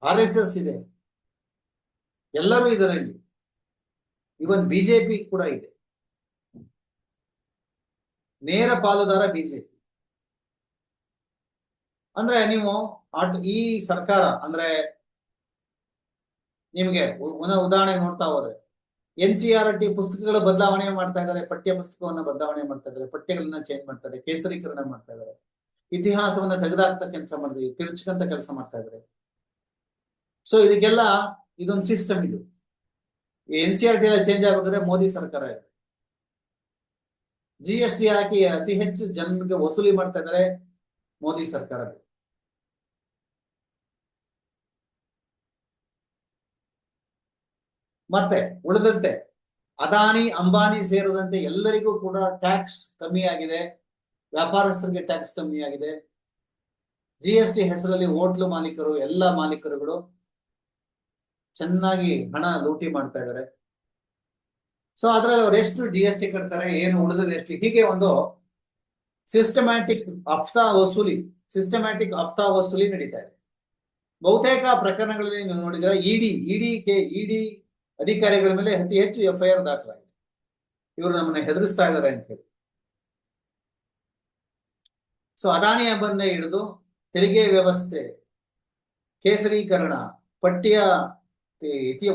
RSS ಇದೆ, ಎಲ್ಲರೂ ಇದರಲ್ಲಿ. ಇವನ್ ಬಿಜೆಪಿ ಕೂಡ ಇದೆ, ನೇರ ಪಾಲುದಾರ ಬಿಜೆಪಿ. ಅಂದ್ರೆ ನೀವು ಈ ಸರ್ಕಾರ ಅಂದ್ರೆ ನಿಮ್ಗೆ ಉದಾಹರಣೆ ನೋಡ್ತಾ ಹೋದ್ರೆ NCERT ಪುಸ್ತಕಗಳ ಬದಲಾವಣೆ ಮಾಡ್ತಾ ಇದ್ದಾರೆ, ಪಠ್ಯ ಪುಸ್ತಕವನ್ನ ಬದಲಾವಣೆ ಮಾಡ್ತಾ ಇದ್ದಾರೆ, ಪಠ್ಯಗಳನ್ನ ಚೇಂಜ್ ಮಾಡ್ತಾರೆ, ಕೇಸರೀಕರಣ ಮಾಡ್ತಾ ಇದ್ದಾರೆ. ಇತಿಹಾಸವನ್ನ ತೆಗೆದಾಕ್ತ ಕೆಲಸ ಮಾಡಿದ್ವಿ, ತಿರ್ಚ್ಕಂತ ಕೆಲಸ ಮಾಡ್ತಾ ಇದ್ದಾರೆ. ಸೊ ಇದಕ್ಕೆಲ್ಲ ಇದೊಂದು ಸಿಸ್ಟಮ್. ಇದು NCERT ಎಲ್ಲ ಚೇಂಜ್ ಆಗ್ಬೇಕಾದ್ರೆ ಮೋದಿ ಸರ್ಕಾರ ಇದೆ. GST ಹಾಕಿ ಅತಿ ಹೆಚ್ಚು ಜನರಿಗೆ ವಸೂಲಿ ಮಾಡ್ತಾ ಇದ್ದಾರೆ ಮೋದಿ ಸರ್ಕಾರ. ಮತ್ತೆ ಉಳಿದಂತೆ ಅದಾನಿ ಅಂಬಾನಿ ಸೇರಿದಂತೆ ಎಲ್ಲರಿಗೂ ಕೂಡ ಟ್ಯಾಕ್ಸ್ ಕಮ್ಮಿ ಆಗಿದೆ, ವ್ಯಾಪಾರಸ್ಥರಿಗೆ ಟ್ಯಾಕ್ಸ್ ಕಮ್ಮಿ ಆಗಿದೆ. GST ಹೆಸರಲ್ಲಿ ಹೋಟ್ಲು ಮಾಲೀಕರು, ಎಲ್ಲ ಮಾಲೀಕರುಗಳು ಚೆನ್ನಾಗಿ ಹಣ ಲೂಟಿ ಮಾಡ್ತಾ ಇದ್ದಾರೆ. ಸೊ ಅದ್ರಲ್ಲಿ ಅವ್ರು ಎಷ್ಟು GST ಕಟ್ತಾರೆ, ಏನು ಉಳಿದದ ಎಷ್ಟು, ಹೀಗೆ ಒಂದು ಸಿಸ್ಟಮ್ಯಾಟಿಕ್ ಹಫ್ತಾ ವಸೂಲಿ ನಡೀತಾ ಇದೆ. ಬಹುತೇಕ ಪ್ರಕರಣಗಳಲ್ಲಿ ನೀವು ನೋಡಿದ್ರೆ ಇಡಿ ಅಧಿಕಾರಿಗಳ ಮೇಲೆ ಅತಿ ಹೆಚ್ಚು FIR ದಾಖಲಾಗಿದೆ. ಇವರು ನಮ್ಮನ್ನ ಹೆದರಿಸ್ತಾ ಇದ್ದಾರೆ ಅಂತ ಹೇಳಿ. ಸೊ ಅದಾನಿ ಬಂದ ಹಿಡಿದು ತೆರಿಗೆ ವ್ಯವಸ್ಥೆ, ಕೇಸರೀಕರಣ, ಪಠ್ಯ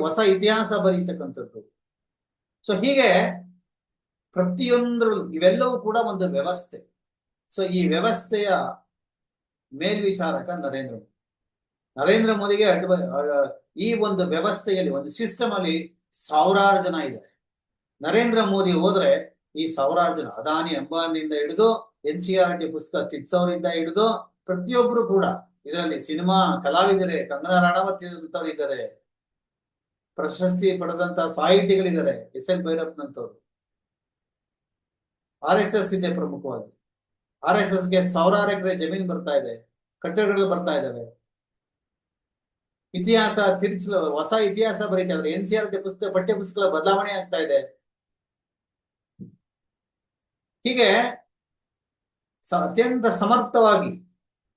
ಹೊಸ ಇತಿಹಾಸ ಬರೀತಕ್ಕಂಥದ್ದು. ಸೊ ಹೀಗೆ ಪ್ರತಿಯೊಂದರಲ್ಲೂ ಇವೆಲ್ಲವೂ ಕೂಡ ಒಂದು ವ್ಯವಸ್ಥೆ. ಸೊ ಈ ವ್ಯವಸ್ಥೆಯ ಮೇಲ್ವಿಚಾರಕ ನರೇಂದ್ರ ಮೋದಿಗೆ ಈ ಒಂದು ವ್ಯವಸ್ಥೆಯಲ್ಲಿ, ಒಂದು ಸಿಸ್ಟಮ್ ಅಲ್ಲಿ ಸಾವಿರಾರು ಜನ ಇದ್ದಾರೆ. ನರೇಂದ್ರ ಮೋದಿ ಹೋದ್ರೆ ಈ ಸಾವಿರಾರು ಜನ, ಅದಾನಿ ಅಂಬಾನಿಯಿಂದ ಹಿಡಿದು NCERT ಪುಸ್ತಕ ತಿರ್ಸೋರಿಂದ ಹಿಡಿದು ಪ್ರತಿಯೊಬ್ರು ಕೂಡ ಇದರಲ್ಲಿ ಸಿನಿಮಾ ಕಲಾವಿದರೆ, ಕಂಗನಾ ರಾಣಾವತ್ ಅಂತವ್ರು ಇದ್ದಾರೆ, ಪ್ರಶಸ್ತಿ ಪಡೆದಂತ ಸಾಹಿತಿಗಳಿದ್ದಾರೆ, SL ಭೈರಪ್ಪನಂತವ್ರು. RSS ಇದೆ ಪ್ರಮುಖವಾಗಿ. RSSಗೆ ಸಾವಿರಾರು ಎಕರೆ ಜಮೀನು ಬರ್ತಾ ಇದೆ, ಕಟ್ಟಡಗಳು ಬರ್ತಾ ಇದಾವೆ. ಇತಿಹಾಸ ಹೊಸ ಇತಿಹಾಸ ಬರೀತಾ ಇದ್ದಾರೆ. NCERT ಪಠ್ಯ ಪುಸ್ತಕಗಳ ಬದಲಾವಣೆ ಆಗ್ತಾ ಇದೆ. ಹೀಗೆ ಅತ್ಯಂತ ಸಮರ್ಥವಾಗಿ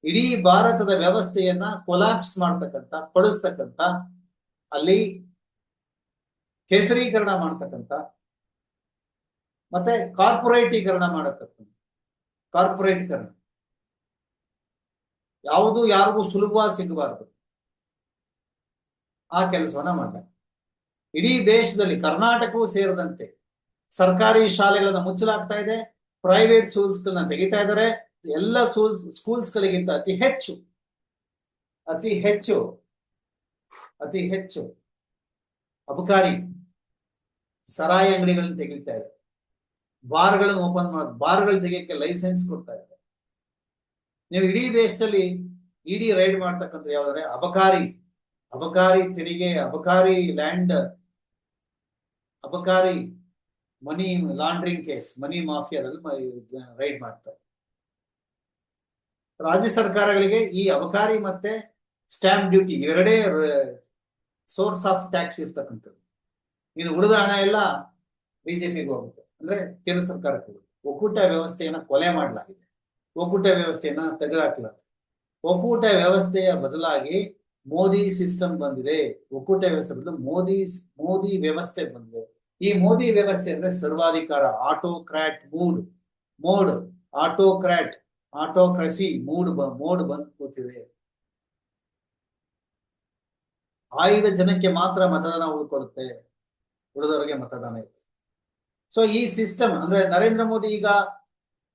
ಇಡೀ ಭಾರತದ ವ್ಯವಸ್ಥೆಯನ್ನ ಕೊಲಾಪ್ಸ್ ಮಾಡ್ತಕ್ಕಂಥ, ಕೊಡಿಸ್ತಕ್ಕಂಥ, ಅಲ್ಲಿ ಕೇಸರೀಕರಣ ಮಾಡ್ತಕ್ಕಂಥ, ಮತ್ತೆ ಕಾರ್ಪೊರೇಟೀಕರಣ ಮಾಡತಕ್ಕಂಥ, ಕಾರ್ಪೊರೇಟೀಕರಣ ಯಾವುದು ಯಾರಿಗೂ ಸುಲಭವಾಗಿ ಸಿಗಬಾರದು ಆ ಕೆಲಸವನ್ನ ಮಾಡ್ತಾರೆ. ಇಡೀ ದೇಶದಲ್ಲಿ ಕರ್ನಾಟಕವೂ ಸೇರಿದಂತೆ ಸರ್ಕಾರಿ ಶಾಲೆಗಳನ್ನ ಮುಚ್ಚಲಾಗ್ತಾ ಇದೆ, ಪ್ರೈವೇಟ್ ಸ್ಕೂಲ್ಸ್ ಗಳನ್ನ ತೆಗಿತಾ ಇದ್ದಾರೆ. ಎಲ್ಲ ಸ್ಕೂಲ್ಸ್ ಗಳಿಗಿಂತ ಅತಿ ಹೆಚ್ಚು ಅಬಕಾರಿ ಸರಾಯಿ ಅಂಗಡಿಗಳನ್ನ ತೆಗಿತಾ ಇದೆ. ಬಾರ್ಗಳನ್ನು ಓಪನ್ ಬಾರ್ಗಳು ತೆಗಿಯಕ್ಕೆ ಲೈಸೆನ್ಸ್ ಕೊಡ್ತಾ ಇದ್ದಾರೆ. ನೀವು ಇಡೀ ದೇಶದಲ್ಲಿ ರೈಡ್ ಮಾಡ್ತಕ್ಕಂಥ ಯಾವ್ದಾರೆ ಅಬಕಾರಿ ತೆರಿಗೆ, ಅಬಕಾರಿ ಲ್ಯಾಂಡ್, ಅಬಕಾರಿ ಮನಿ ಲಾಂಡ್ರಿಂಗ್ ಕೇಸ್, ಮನಿ ಮಾಫಿಯಾದಲ್ಲಿ ರೈಡ್ ಮಾಡ್ತಾರೆ. ರಾಜ್ಯ ಸರ್ಕಾರಗಳಿಗೆ ಈ ಅಬಕಾರಿ ಮತ್ತೆ ಸ್ಟ್ಯಾಂಪ್ ಡ್ಯೂಟಿ ಇವೆರಡೇ ಸೋರ್ಸ್ ಆಫ್ ಟ್ಯಾಕ್ಸ್ ಇರ್ತಕ್ಕಂಥದ್ದು. ಇನ್ನು ಉಳಿದ ಹಣ ಎಲ್ಲ ಬಿಜೆಪಿಗೆ ಹೋಗುತ್ತೆ, ಅಂದ್ರೆ ಕೇಂದ್ರ ಸರ್ಕಾರಕ್ಕೆ. ಒಕ್ಕೂಟ ವ್ಯವಸ್ಥೆಯನ್ನ ಕೊಲೆ ಮಾಡಲಾಗಿದೆ, ಒಕ್ಕೂಟ ವ್ಯವಸ್ಥೆಯನ್ನ ತೆಗೆದುಹಾಕಲಾಗಿದೆ. ಒಕ್ಕೂಟ ವ್ಯವಸ್ಥೆಯ ಬದಲಾಗಿ ಮೋದಿ ಸಿಸ್ಟಮ್ ಬಂದಿದೆ. ಒಕ್ಕೂಟ ವ್ಯವಸ್ಥೆ ಬದಲು ಮೋದಿ ವ್ಯವಸ್ಥೆ ಬಂದಿದೆ. ಈ ಮೋದಿ ವ್ಯವಸ್ಥೆ ಅಂದ್ರೆ ಸರ್ವಾಧಿಕಾರ, ಆಟೋಕ್ರಸಿ ಮೂಡ್ ಬಂದು ಕೂತಿದೆ. ಆಯ್ದ ಜನಕ್ಕೆ ಮಾತ್ರ ಮತದಾನ ಉಳ್ಕೊಡುತ್ತೆ, ಉಳಿದವರಿಗೆ ಮತದಾನ ಇದೆ. ಸೊ ಈ ಸಿಸ್ಟಮ್ ಅಂದ್ರೆ ನರೇಂದ್ರ ಮೋದಿ ಈಗ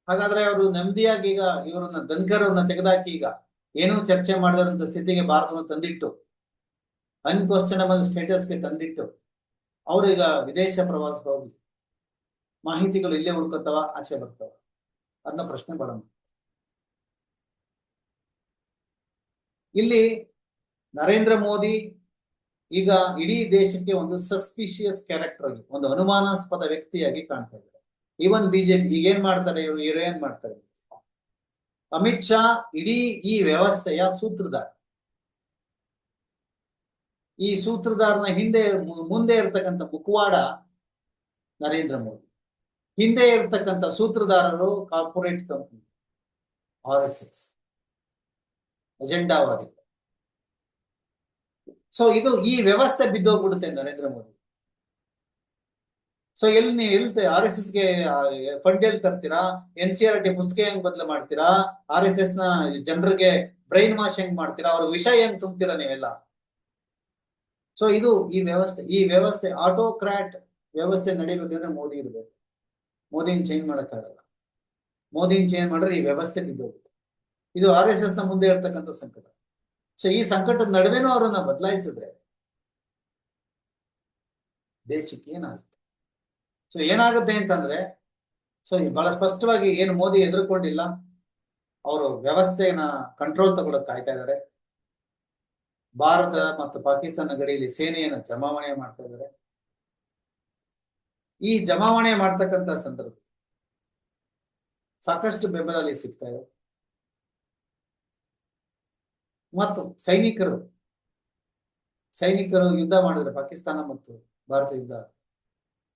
ಹಾಗಾದ್ರೆ ಅವರು ನೆಮ್ಮದಿಯಾಗಿ ಈಗ ಇವರನ್ನ ಧನ್ಕರ್ ಅವ್ರನ್ನ ತೆಗೆದಾಕಿ ಈಗ ಏನೂ ಚರ್ಚೆ ಮಾಡದಂತ ಸ್ಥಿತಿಗೆ ಭಾರತವನ್ನು ತಂದಿಟ್ಟು, ಅನ್ಕ್ವಶ್ಚನಬಲ್ ಸ್ಟೇಟಸ್ಗೆ ತಂದಿಟ್ಟು, ಅವ್ರೀಗ ವಿದೇಶ ಪ್ರವಾಸ ಹೋಗಿ ಮಾಹಿತಿಗಳು ಇಲ್ಲೇ ಉಳ್ಕೊತಾವ, ಆಚೆ ಬರ್ತಾವ, ಅದನ್ನ ಪ್ರಶ್ನೆ ಬರೋಣ. ಇಲ್ಲಿ ನರೇಂದ್ರ ಮೋದಿ ಈಗ ಇಡೀ ದೇಶಕ್ಕೆ ಒಂದು ಸಸ್ಪಿಷಿಯಸ್ ಕ್ಯಾರೆಕ್ಟರ್ ಆಗಿ, ಒಂದು ಅನುಮಾನಾಸ್ಪದ ವ್ಯಕ್ತಿಯಾಗಿ ಕಾಣ್ತಾ ಇದ್ದಾರೆ. ಈವನ್ ಬಿಜೆಪಿ ಈಗ ಏನ್ ಮಾಡ್ತಾರೆ, ಇವ್ರು ಏನ್ ಮಾಡ್ತಾರೆ, ಅಮಿತ್ ಶಾ ಇಡೀ ಈ ವ್ಯವಸ್ಥೆಯ ಸೂತ್ರಧಾರ. ಈ ಸೂತ್ರಧಾರನ ಮುಂದೆ ಇರ್ತಕ್ಕಂಥ ಮುಖವಾಡ ನರೇಂದ್ರ ಮೋದಿ, ಹಿಂದೆ ಇರ್ತಕ್ಕಂಥ ಸೂತ್ರಧಾರರು ಕಾರ್ಪೊರೇಟ್ ಕಂಪನಿ, RSS ಅಜೆಂಡಾವಾದಿ. ಸೊ ಈ ವ್ಯವಸ್ಥೆ ಬಿದ್ದೋಗ್ಬಿಡುತ್ತೆ ನರೇಂದ್ರ ಮೋದಿ. ಸೊ ನೀವು RSS ಗೆ ಫಂಡ್ ಎಲ್ಲಿ ತರ್ತೀರಾ, NCERT ಪುಸ್ತಕ ಹೆಂಗ್ ಬದಲು ಮಾಡ್ತೀರಾ, RSS ನ ಜನರಿಗೆ ಬ್ರೈನ್ ವಾಶ್ ಹೆಂಗ್ ಮಾಡ್ತೀರಾ, ಅವ್ರ ವಿಷಯ ಹೆಂಗ್ ತುಂಬ್ತೀರಾ ನೀವೆಲ್ಲ. ಸೊ ಈ ವ್ಯವಸ್ಥೆ ಆಟೋಕ್ರಾಟ್ ವ್ಯವಸ್ಥೆ ನಡಿಬೇಕಂದ್ರೆ ಮೋದಿ ಇರ್ಬೇಕು. ಮೋದಿನ ಚೇಂಜ್ ಮಾಡಕ್ಕಾಗಲ್ಲ. ಮೋದಿನ ಚೇಂಜ್ ಮಾಡಿದ್ರೆ ಈ ವ್ಯವಸ್ಥೆ ಬಿದ್ದೋಗುತ್ತೆ. ಇದು RSS ನ ಮುಂದೆ ಇರ್ತಕ್ಕಂಥ ಸಂಕಟ. ಸೊ ಈ ಸಂಕಟದ ನಡುವೆನೂ ಅವರನ್ನ ಬದಲಾಯಿಸಿದ್ರೆ ದೇಶಕ್ಕೆ ಏನಾಗುತ್ತೆ? ಸೊ ಏನಾಗುತ್ತೆ ಅಂತಂದ್ರೆ, ಸೊ ಬಹಳ ಸ್ಪಷ್ಟವಾಗಿ ಏನು ಮೋದಿ ಎದುರ್ಕೊಂಡಿಲ್ಲ, ಅವರು ವ್ಯವಸ್ಥೆಯನ್ನ ಕಂಟ್ರೋಲ್ ತಗೊಳಕ್ ಕಾಯ್ತಾ ಇದ್ದಾರೆ. ಭಾರತ ಮತ್ತು ಪಾಕಿಸ್ತಾನ ಗಡಿಯಲ್ಲಿ ಸೇನೆಯನ್ನು ಜಮಾವಣೆ ಮಾಡ್ತಾ ಇದ್ದಾರೆ. ಈ ಜಮಾವಣೆ ಮಾಡ್ತಕ್ಕಂಥ ಸಂದರ್ಭ ಸಾಕಷ್ಟು ಬೆಂಬಲ ಅಲ್ಲಿ ಸಿಗ್ತಾ ಇದೆ. ಮತ್ತು ಸೈನಿಕರು ಯುದ್ಧ ಮಾಡಿದ್ರೆ ಪಾಕಿಸ್ತಾನ ಮತ್ತು ಭಾರತ ಯುದ್ಧ.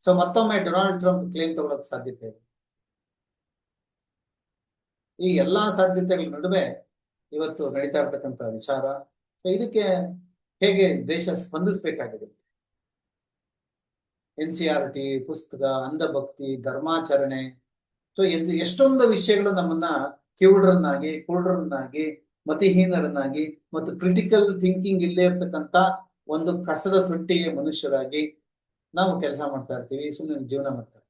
ಸೊ ಮತ್ತೊಮ್ಮೆ ಡೊನಾಲ್ಡ್ ಟ್ರಂಪ್ ಕ್ಲೇಮ್ ತಗೊಳಕ್ ಸಾಧ್ಯತೆ ಇದೆ. ಈ ಎಲ್ಲಾ ಸಾಧ್ಯತೆಗಳ ನಡುವೆ ಇವತ್ತು ನಡೀತಾ ಇರ್ತಕ್ಕಂಥ ವಿಚಾರ. ಸೊ ಇದಕ್ಕೆ ಹೇಗೆ ದೇಶ ಸ್ಪಂದಿಸಬೇಕಾಗಿದೆ? NCERT ಪುಸ್ತಕ, ಅಂಧಭಕ್ತಿ, ಧರ್ಮಾಚರಣೆ, ಸೊ ಎಷ್ಟೊಂದು ವಿಷಯಗಳು ನಮ್ಮನ್ನ ಕಿವುಡರನ್ನಾಗಿ, ಕುರುಡರನ್ನಾಗಿ, ಮತಿಹೀನರನ್ನಾಗಿ ಮತ್ತು ಕ್ರಿಟಿಕಲ್ ಥಿಂಕಿಂಗ್ ಇಲ್ಲೇ ಇರ್ತಕ್ಕಂಥ ಒಂದು ಕಸದ ತೊಟ್ಟಿಗೆ ಮನುಷ್ಯರಾಗಿ ನಾವು ಕೆಲಸ ಮಾಡ್ತಾ ಇರ್ತೀವಿ, ಸುಮ್ಮನೆ ಜೀವನ ಮಾಡ್ತಾ ಇರ್ತೀವಿ.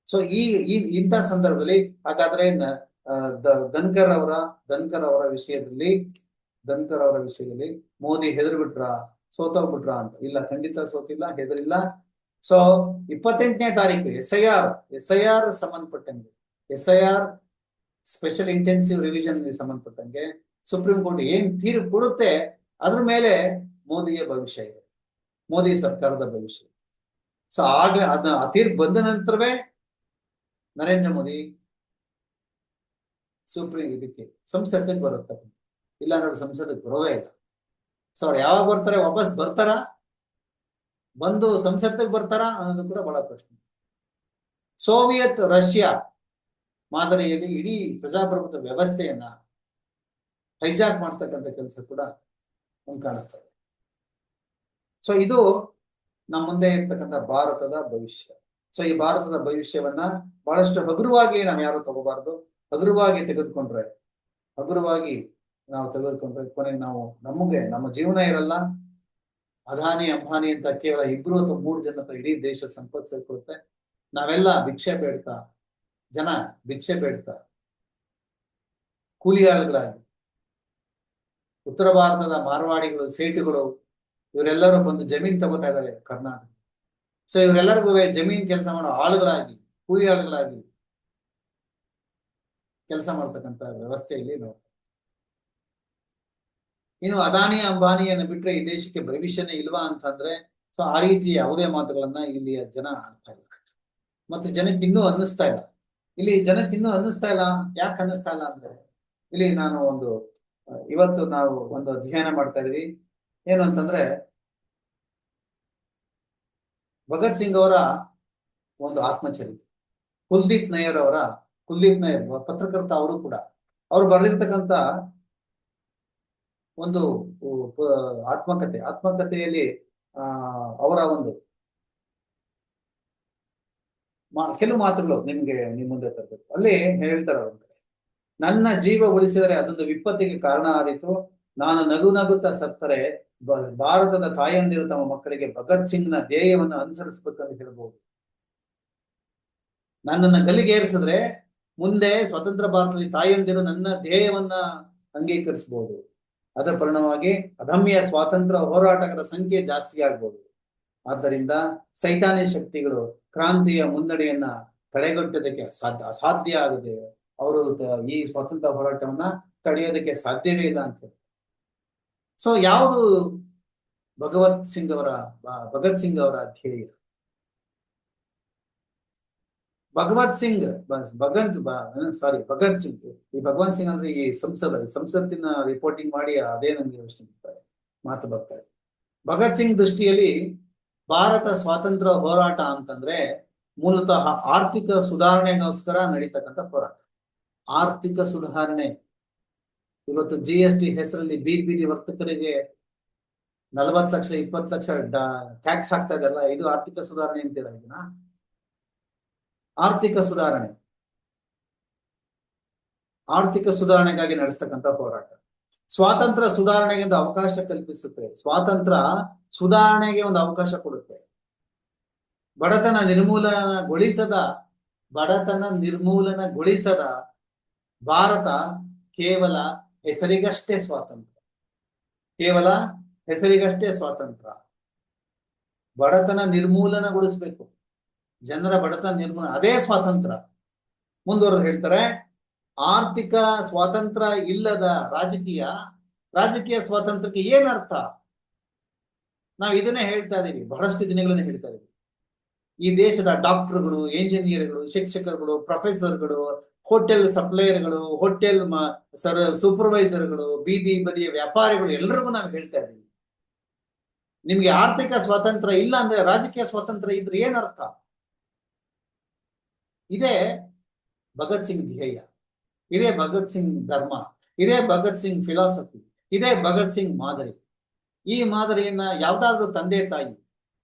ಸೊ ಇಂಥ ಸಂದರ್ಭದಲ್ಲಿ ಹಾಗಾದ್ರೆ ಧನ್ಕರ್ ಅವರ ವಿಷಯದಲ್ಲಿ ಮೋದಿ ಹೆದರ್ಬಿಟ್ರ, ಸೋತೋಗ್ಬಿಟ್ರ ಅಂತ? ಇಲ್ಲ, ಖಂಡಿತ ಸೋತಿಲ್ಲ, ಹೆದರಿಲ್ಲ. ಸೊ 28ನೇ ತಾರೀಕು SIR ಸಂಬಂಧಪಟ್ಟಂಗೆ, SIR ಸ್ಪೆಷಲ್ ಇಂಟೆನ್ಸಿವ್ ರಿವಿಷನ್ ಸಂಬಂಧಪಟ್ಟಂಗೆ ಸುಪ್ರೀಂ ಕೋರ್ಟ್ ಏನ್ ತೀರ್ಪು ಕೊಡುತ್ತೆ ಅದ್ರ ಮೇಲೆ ಮೋದಿಯ ಭವಿಷ್ಯ ಇದೆ, ಮೋದಿ ಸರ್ಕಾರದ ಭವಿಷ್ಯ. ಸೊ ಆಗ ಆ ತೀರ್ಪು ಬಂದ ನಂತರವೇ ನರೇಂದ್ರ ಮೋದಿ ಇದಕ್ಕೆ ಸಂಸತ್ತಿಗೆ ಬರುತ್ತೆ. ಇಲ್ಲ ನೋಡಿ, ಸಂಸತ್ತಿಗೆ ಬರೋದೇ ಇಲ್ಲ. ಸೊ ಅವ್ರು ಯಾವಾಗ ಬರ್ತಾರೆ? ವಾಪಸ್ ಬರ್ತಾರ? ಬಂದು ಸಂಸತ್ತಿಗೆ ಬರ್ತಾರ ಅನ್ನೋದು ಕೂಡ ಬಹಳ ಪ್ರಶ್ನೆ. ಸೋವಿಯತ್ ರಷ್ಯಾ ಮಾದರಿಯಲ್ಲಿ ಇಡೀ ಪ್ರಜಾಪ್ರಭುತ್ವ ವ್ಯವಸ್ಥೆಯನ್ನ ಹೈಜಾಕ್ ಮಾಡ್ತಕ್ಕಂಥ ಕೆಲಸ ಕೂಡ ನಮ್ಗೆ ಕಾಣಿಸ್ತಾ ಇದೆ. ಸೊ ಇದು ನಮ್ಮ ಮುಂದೆ ಇರ್ತಕ್ಕಂಥ ಭಾರತದ ಭವಿಷ್ಯ. ಸೊ ಈ ಭಾರತದ ಭವಿಷ್ಯವನ್ನ ಬಹಳಷ್ಟು ಹಗುರವಾಗಿ ನಾವು ಯಾರು ತಗೋಬಾರ್ದು. ಹಗುರವಾಗಿ ತೆಗೆದುಕೊಂಡ್ರೆ ಕೊನೆಗೆ ನಮ್ಮ ಜೀವನ ಇರಲ್ಲ. ಅದಾನಿ ಅಂಬಾನಿ ಅಂತ ಕೇವಲ 2 ಅಥವಾ 3 ಜನ ಇಡೀ ದೇಶ ಸಂಪತ್ತು ಸೇರ್ಕೊಳುತ್ತೆ. ನಾವೆಲ್ಲ ಭಿಕ್ಷೆ ಬೇಡ್ತಾ ಕೂಲಿ ಆಳುಗಳಾಗಿ, ಉತ್ತರ ಭಾರತದ ಮಾರ್ವಾಡಿಗಳು, ಸೇಟುಗಳು ಇವರೆಲ್ಲರೂ ಬಂದು ಜಮೀನ್ ತಗೋತಾ ಇದ್ದಾರೆ ಕರ್ನಾಟಕ. ಸೊ ಇವರೆಲ್ಲರಿಗೂ ಜಮೀನ್ ಕೆಲಸ ಮಾಡೋ ಆಳುಗಳಾಗಿ, ಕೂಲಿ ಆಳುಗಳಾಗಿ ಕೆಲಸ ಮಾಡ್ತಕ್ಕಂಥ ವ್ಯವಸ್ಥೆಯಲ್ಲಿ ನಾವು ಇನ್ನು ಅದಾನಿ ಅಂಬಾನಿಯನ್ನು ಬಿಟ್ರೆ ಈ ದೇಶಕ್ಕೆ ಭವಿಷ್ಯನೇ ಇಲ್ವಾ ಅಂತಂದ್ರೆ, ಸೊ ಆ ರೀತಿ ಯಾವುದೇ ಮಾತುಗಳನ್ನ ಇಲ್ಲಿಯ ಜನ ಆಡ್ತಾ ಇಲ್ಲ. ಮತ್ತೆ ಜನಕ್ಕೆ ಇನ್ನೂ ಅನ್ನಿಸ್ತಾ ಇಲ್ಲ. ಯಾಕೆ ಅನ್ನಿಸ್ತಾ ಇಲ್ಲ ಅಂದ್ರೆ, ಇಲ್ಲಿ ಇವತ್ತು ನಾವು ಒಂದು ಅಧ್ಯಯನ ಮಾಡ್ತಾ ಇದೀವಿ. ಏನು ಅಂತಂದ್ರೆ, ಭಗತ್ ಸಿಂಗ್ ಅವರ ಒಂದು ಆತ್ಮಚರಿತ್ರೆ, ಕುಲ್ದೀಪ್ ನಯ್ಯರ್ ಪತ್ರಕರ್ತ, ಅವರು ಬರೆದಿರ್ತಕ್ಕಂಥ ಒಂದು ಆತ್ಮಕಥೆಯಲ್ಲಿ ಅವರ ಒಂದು ಕೆಲವು ಮಾತುಗಳು ನಿಮ್ ಮುಂದೆ ತರಬೇಕು. ಅಲ್ಲಿ ಹೇಳ್ತಾರೆ ಅವ್ರ ಕಡೆ, ನನ್ನ ಜೀವ ಉಳಿಸಿದರೆ ಅದೊಂದು ವಿಪತ್ತಿಗೆ ಕಾರಣ ಆದೀತು. ನಾನು ನಗುತ್ತಾ ಸತ್ತರೆ ಭಾರತದ ತಾಯಂದಿರು ತಮ್ಮ ಮಕ್ಕಳಿಗೆ ಭಗತ್ ಸಿಂಗ್ನ ಧ್ಯೇಯವನ್ನು ಅನುಸರಿಸಬೇಕಂತ ಹೇಳ್ಬಹುದು. ನನ್ನನ್ನು ಗಲ್ಲಿಗೇರಿಸಿದ್ರೆ ಮುಂದೆ ಸ್ವತಂತ್ರ ಭಾರತದಲ್ಲಿ ತಾಯಂದಿರು ನನ್ನ ಧ್ಯೇಯವನ್ನ ಅಂಗೀಕರಿಸಬಹುದು. ಅದರ ಪರಿಣಾಮವಾಗಿ ಅದಮ್ಯ ಸ್ವಾತಂತ್ರ್ಯ ಹೋರಾಟಗಾರರ ಸಂಖ್ಯೆ ಜಾಸ್ತಿ ಆಗ್ಬಹುದು. ಆದ್ದರಿಂದ ಸೈತಾನ್ಯ ಶಕ್ತಿಗಳು ಕ್ರಾಂತಿಯ ಮುನ್ನಡೆಯನ್ನ ತಡೆಗಟ್ಟೋದಕ್ಕೆ ಅಸಾಧ್ಯ ಆಗಿದೆ. ಅವರು ಈ ಸ್ವಾತಂತ್ರ್ಯ ಹೋರಾಟವನ್ನ ತಡೆಯೋದಕ್ಕೆ ಸಾಧ್ಯವೇ ಇಲ್ಲ ಅಂತ ಹೇಳಿ. ಸೊ ಯಾವುದು ಭಗತ್ ಸಿಂಗ್ ಅವರ ಧ್ಯೇಯ? ಭಗತ್ ಸಿಂಗ್ ಈ ಭಗವಂತ್ ಸಿಂಗ್ ಅಂದ್ರೆ ಈ ಸಂಸತ್ತಿನ ರಿಪೋರ್ಟಿಂಗ್ ಮಾಡಿ ಅದೇ ನನಗೆ ಯೋಚನೆ ಮಾತು ಬರ್ತಾರೆ. ಭಗತ್ ಸಿಂಗ್ ದೃಷ್ಟಿಯಲ್ಲಿ ಭಾರತ ಸ್ವಾತಂತ್ರ್ಯ ಹೋರಾಟ ಅಂತಂದ್ರೆ ಮೂಲತಃ ಆರ್ಥಿಕ ಸುಧಾರಣೆಗೋಸ್ಕರ ನಡೀತಕ್ಕಂಥ ಹೋರಾಟ. ಆರ್ಥಿಕ ಸುಧಾರಣೆ. ಇವತ್ತು GST ಹೆಸರಲ್ಲಿ ಬೀದಿ ವರ್ತಕರಿಗೆ 40 ಲಕ್ಷ 20 ಲಕ್ಷ ಟ್ಯಾಕ್ಸ್ ಹಾಕ್ತಾ ಇದೆಲ್ಲ, ಇದು ಆರ್ಥಿಕ ಸುಧಾರಣೆ ಅಂತೀರ ಇದನ್ನ? ಆರ್ಥಿಕ ಸುಧಾರಣೆಗಾಗಿ ನಡೆಸ್ತಕ್ಕಂಥ ಹೋರಾಟ. ಸ್ವಾತಂತ್ರ್ಯ ಸುಧಾರಣೆಗೆ ಒಂದು ಅವಕಾಶ ಕಲ್ಪಿಸುತ್ತೆ. ಸ್ವಾತಂತ್ರ್ಯ ಸುಧಾರಣೆಗೆ ಒಂದು ಅವಕಾಶ ಕೊಡುತ್ತೆ. ಬಡತನ ನಿರ್ಮೂಲನಗೊಳಿಸದ ಬಡತನ ನಿರ್ಮೂಲನಗೊಳಿಸದ ಭಾರತ ಕೇವಲ ಹೆಸರಿಗಷ್ಟೇ ಸ್ವಾತಂತ್ರ್ಯ, ಕೇವಲ ಹೆಸರಿಗಷ್ಟೇ ಸ್ವಾತಂತ್ರ್ಯ. ಬಡತನ ನಿರ್ಮೂಲನಗೊಳಿಸ್ಬೇಕು, ಜನರ ಬಡತನ ನಿರ್ಮೂಲನ, ಅದೇ ಸ್ವಾತಂತ್ರ್ಯ. ಮುಂದುವರೆದು ಹೇಳ್ತಾರೆ, ಆರ್ಥಿಕ ಸ್ವಾತಂತ್ರ್ಯ ಇಲ್ಲದ ರಾಜಕೀಯ ಸ್ವಾತಂತ್ರ್ಯಕ್ಕೆ ಏನರ್ಥ? ನಾವು ಇದನ್ನೇ ಹೇಳ್ತಾ ಇದೀವಿ, ಬಹಳಷ್ಟು ದಿನಗಳನ್ನ ಹೇಳ್ತಾ ಇದೀವಿ. ಈ ದೇಶದ ಡಾಕ್ಟರ್ಗಳು, ಇಂಜಿನಿಯರ್ಗಳು, ಶಿಕ್ಷಕರುಗಳು, ಪ್ರೊಫೆಸರ್ಗಳು, ಹೋಟೆಲ್ ಸಪ್ಲೈಯರ್ಗಳು, ಹೋಟೆಲ್ ಸೂಪರ್ವೈಸರ್ಗಳು, ಬೀದಿ ಬದಿಯ ವ್ಯಾಪಾರಿಗಳು, ಎಲ್ಲರಿಗೂ ನಾವು ಹೇಳ್ತಾ ಇದ್ದೀವಿ, ನಿಮ್ಗೆ ಆರ್ಥಿಕ ಸ್ವಾತಂತ್ರ್ಯ ಇಲ್ಲ ಅಂದ್ರೆ ರಾಜಕೀಯ ಸ್ವಾತಂತ್ರ್ಯ ಇದ್ರೆ ಏನರ್ಥ? ಇದೇ ಭಗತ್ ಸಿಂಗ್ ಧ್ಯೇಯ, ಇದೇ ಭಗತ್ ಸಿಂಗ್ ಧರ್ಮ, ಇದೇ ಭಗತ್ ಸಿಂಗ್ ಫಿಲಾಸಫಿ, ಇದೇ ಭಗತ್ ಸಿಂಗ್ ಮಾದರಿ. ಈ ಮಾದರಿಯನ್ನ ಯಾವ್ದಾದ್ರು ತಂದೆ ತಾಯಿ,